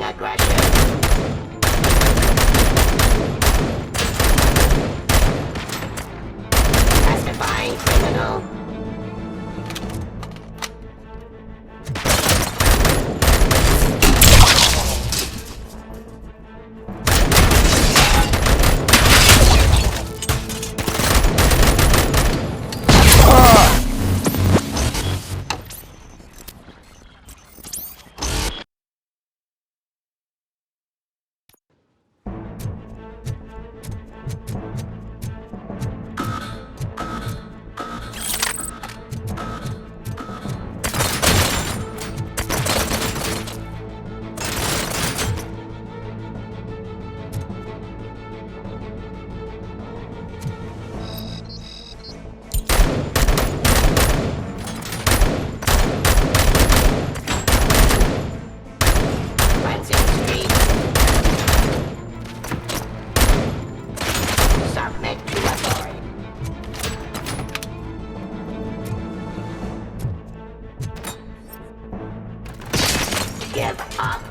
aggression. Testifying criminal. Give up.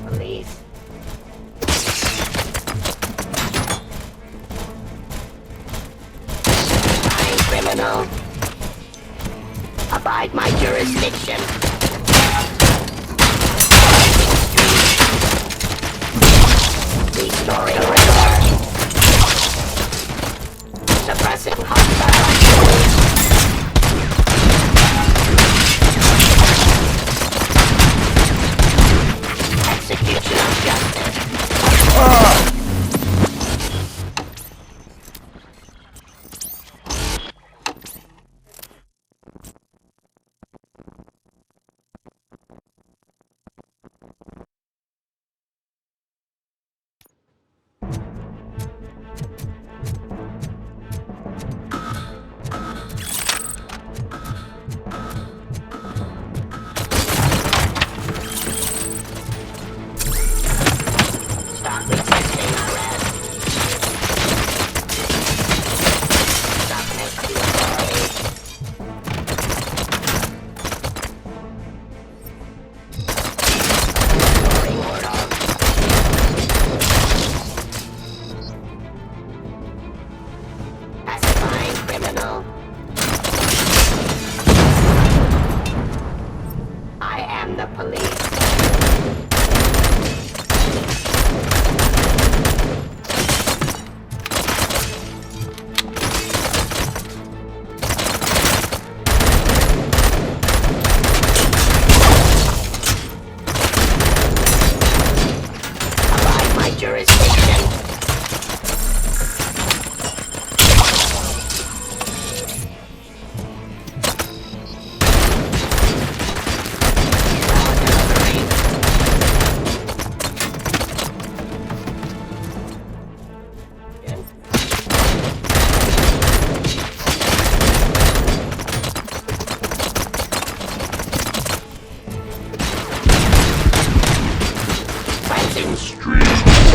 Please. I'm criminal. Abide my jurisdiction. Restoring order. Suppressing hostile activity. Execution of justice. Stop resisting arrest. Submit to authority. Restoring order. Pacifying criminal. I am the police. Abide my jurisdiction. Fencing street.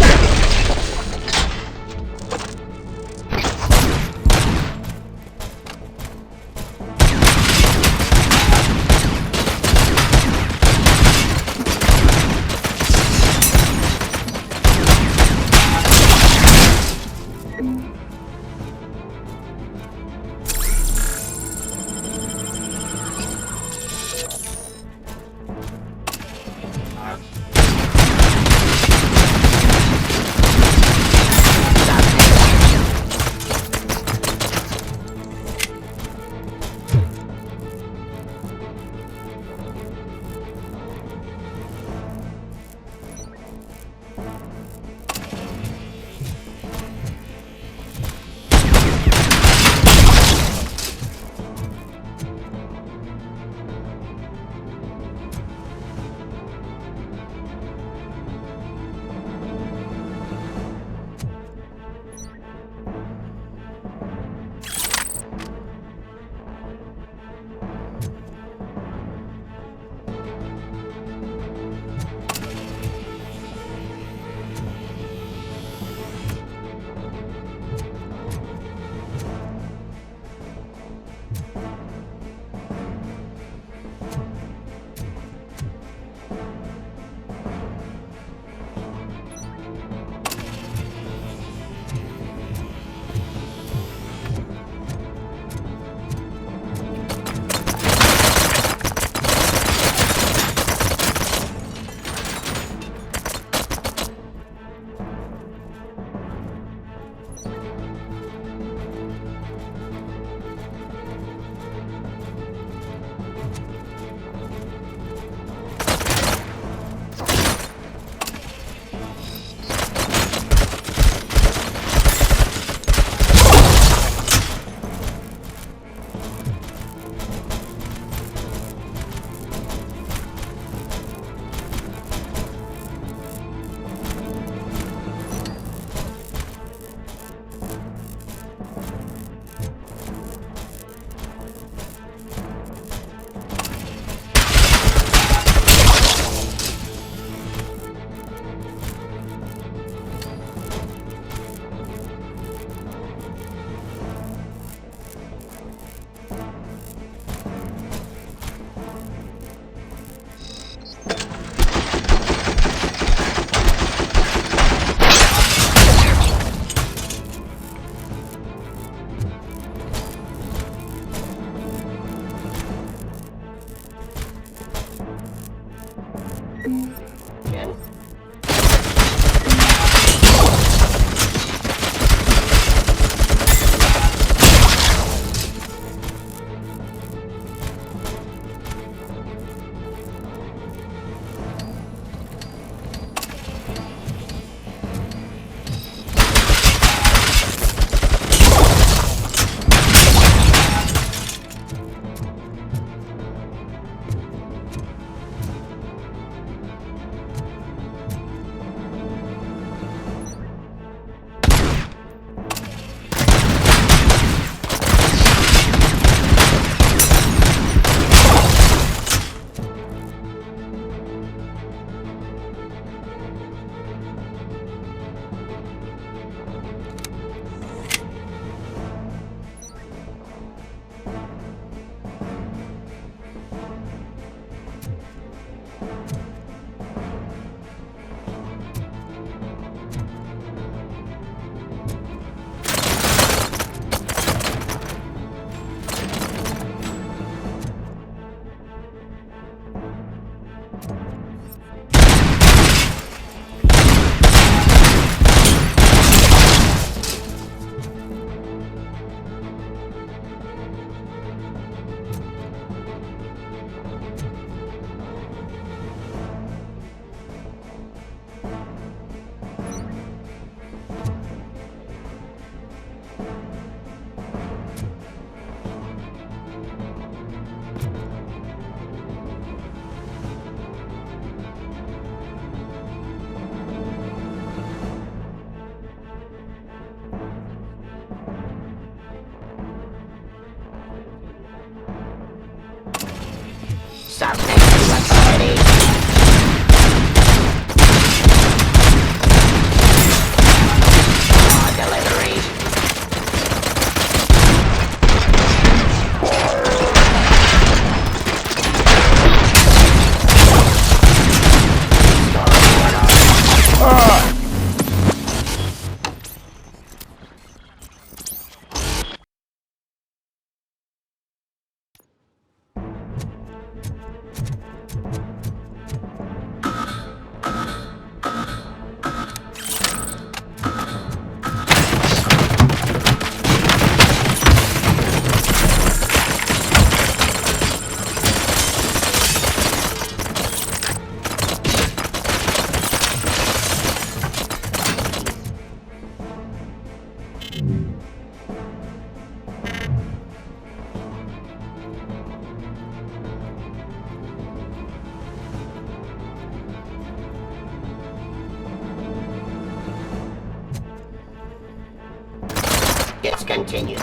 Discontinued.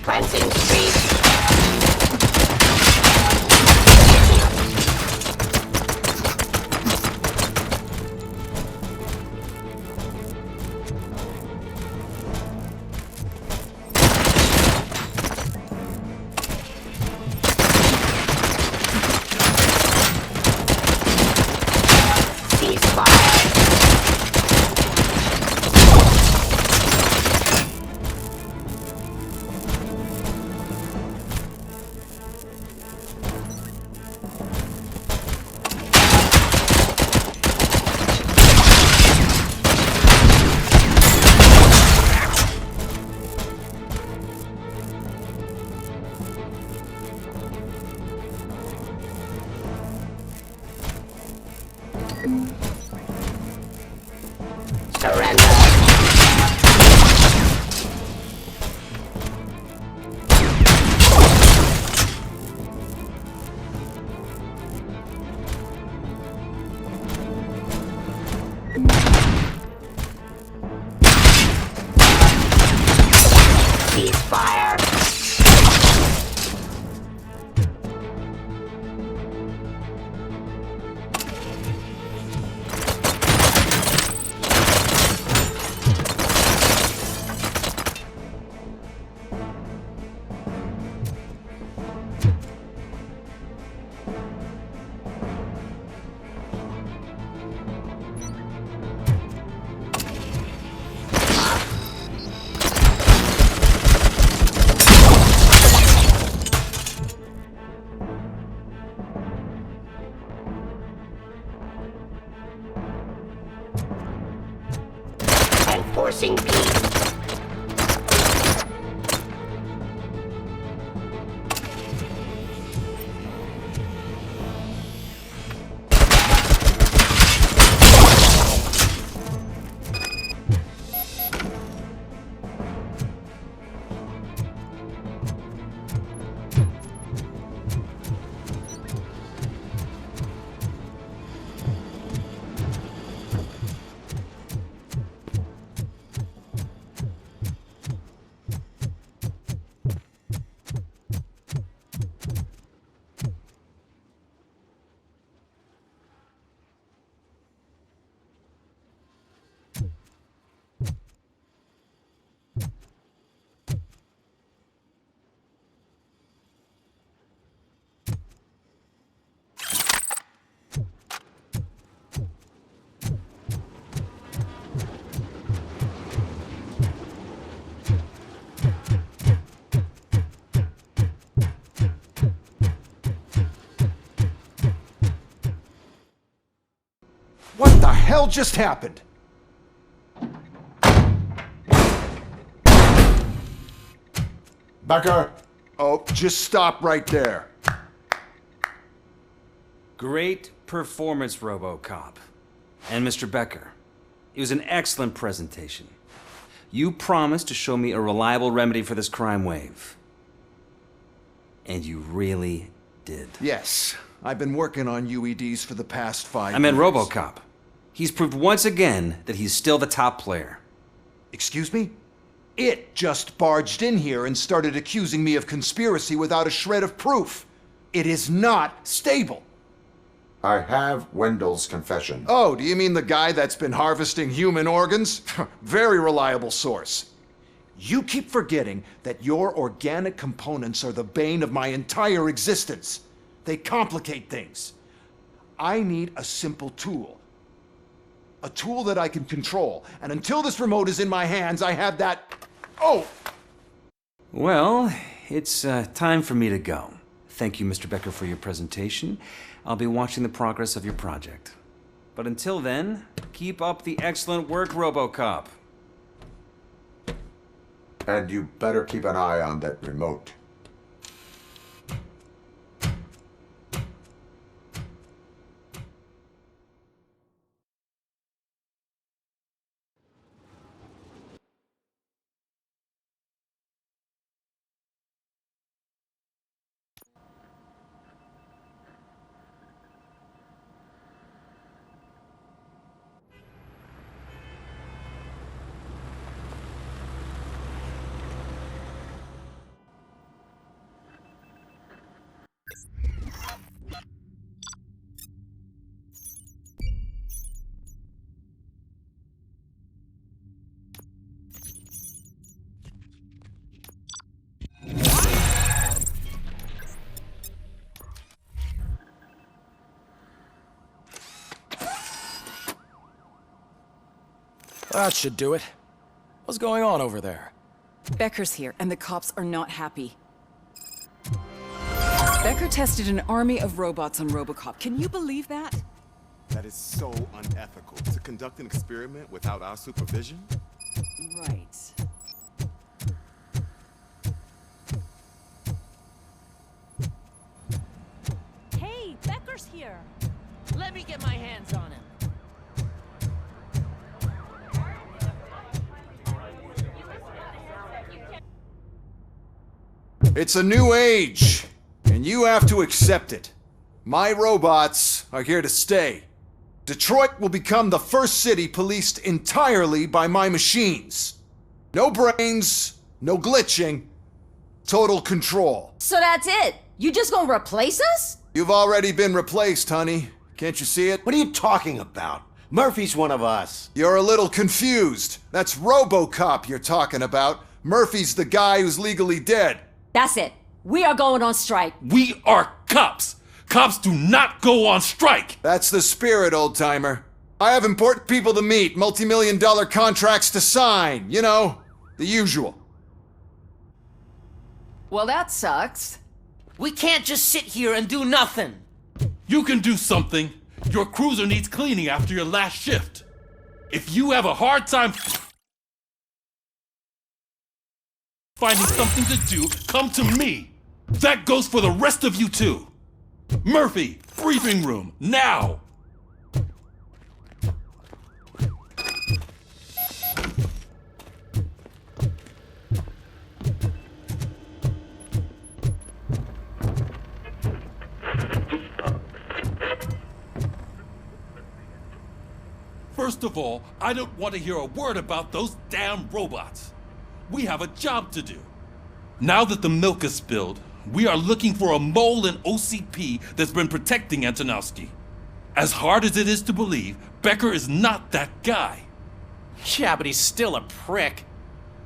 Cleansing Street. Ceasefire. hell just happened? Becker! Oh, just stop right there. Great performance, Robocop. And Mr. Becker, it was an excellent presentation. You promised to show me a reliable remedy for this crime wave. And you really did. Yes, I've been working on UEDs for the past 5 years. I meant Robocop. He's proved once again that he's still the top player. Excuse me? It just barged in here and started accusing me of conspiracy without a shred of proof. It is not stable. I have Wendell's confession. Oh, do you mean the guy that's been harvesting human organs? Very reliable source. You keep forgetting that your organic components are the bane of my entire existence. They complicate things. I need a simple tool. A tool that I can control. And until this remote is in my hands, I have that... Oh! Well, it's time for me to go. Thank you, Mr. Becker, for your presentation. I'll be watching the progress of your project. But until then, keep up the excellent work, Robocop. And you better keep an eye on that remote. That should do it. What's going on over there? Becker's here, and the cops are not happy. Becker tested an army of robots on Robocop. Can you believe that? That is so unethical. To conduct an experiment without our supervision? Right. Hey, Becker's here. Let me get my hands on him. It's a new age, and you have to accept it. My robots are here to stay. Detroit will become the first city policed entirely by my machines. No brains, no glitching, total control. So that's it? You just gonna replace us? You've already been replaced, honey. Can't you see it? What are you talking about? Murphy's one of us. You're a little confused. That's Robocop you're talking about. Murphy's the guy who's legally dead. That's it. We are going on strike. We are cops. Cops do not go on strike. That's the spirit, old-timer. I have important people to meet, multi-million-dollar contracts to sign. You know, the usual. Well, that sucks. We can't just sit here and do nothing. You can do something. Your cruiser needs cleaning after your last shift. If you have a hard time finding something to do, come to me. That goes for the rest of you too. Murphy, briefing room, now! First of all, I don't want to hear a word about those damn robots. We have a job to do. Now that the milk is spilled, we are looking for a mole in OCP that's been protecting Antonowski. As hard as it is to believe, Becker is not that guy. Yeah, but he's still a prick.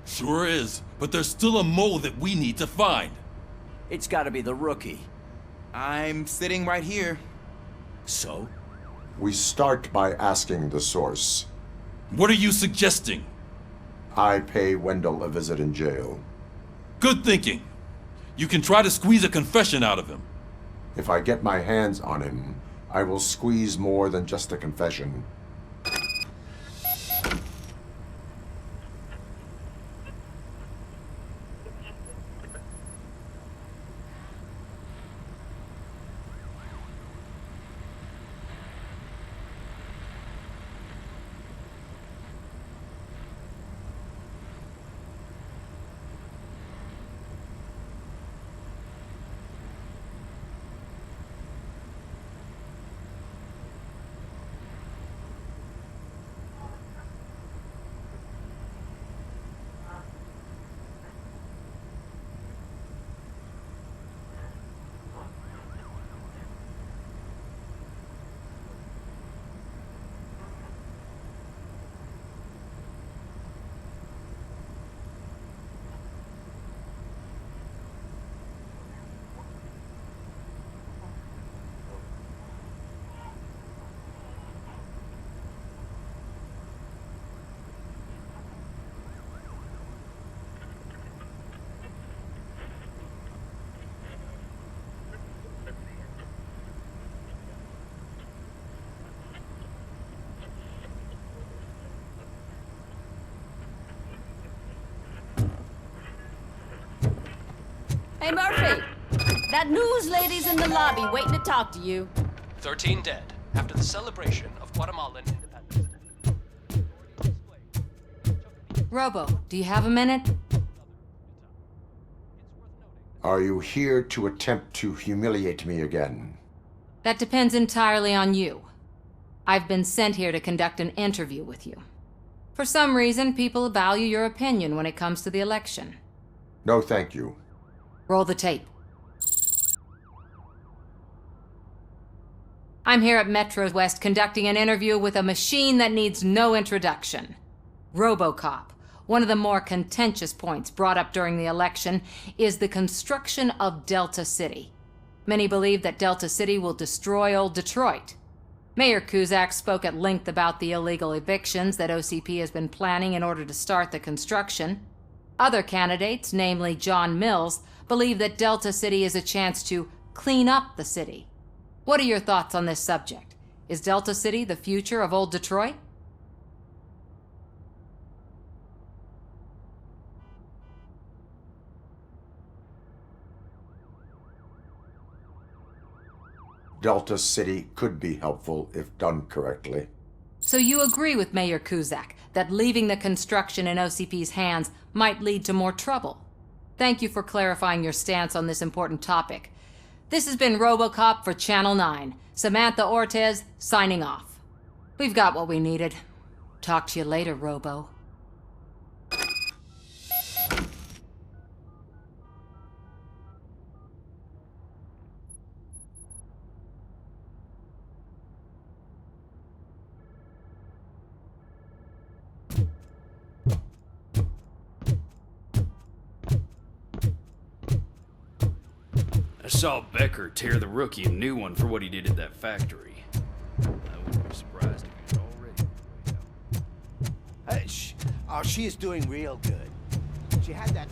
Sure is, but there's still a mole that we need to find. It's gotta be the rookie. I'm sitting right here. So? We start by asking the source. What are you suggesting? I pay Wendell a visit in jail. Good thinking. You can try to squeeze a confession out of him. If I get my hands on him, I will squeeze more than just a confession. Hey, Murphy! That news lady's in the lobby waiting to talk to you. 13 dead after the celebration of Guatemalan independence. Robo, do you have a minute? Are you here to attempt to humiliate me again? That depends entirely on you. I've been sent here to conduct an interview with you. For some reason, people value your opinion when it comes to the election. No, thank you. Roll the tape. I'm here at Metro West conducting an interview with a machine that needs no introduction. Robocop. One of the more contentious points brought up during the election is the construction of Delta City. Many believe that Delta City will destroy old Detroit. Mayor Cusack spoke at length about the illegal evictions that OCP has been planning in order to start the construction. Other candidates, namely John Mills, believe that Delta City is a chance to clean up the city. What are your thoughts on this subject? Is Delta City the future of old Detroit? Delta City could be helpful if done correctly. So you agree with Mayor Cusack that leaving the construction in OCP's hands might lead to more trouble? Thank you for clarifying your stance on this important topic. This has been Robocop for Channel 9. Samantha Ortez, signing off. We've got what we needed. Talk to you later, Robo. I saw Becker tear the rookie a new one for what he did at that factory. I wouldn't be surprised if he was already. Oh, she is doing real good. She had that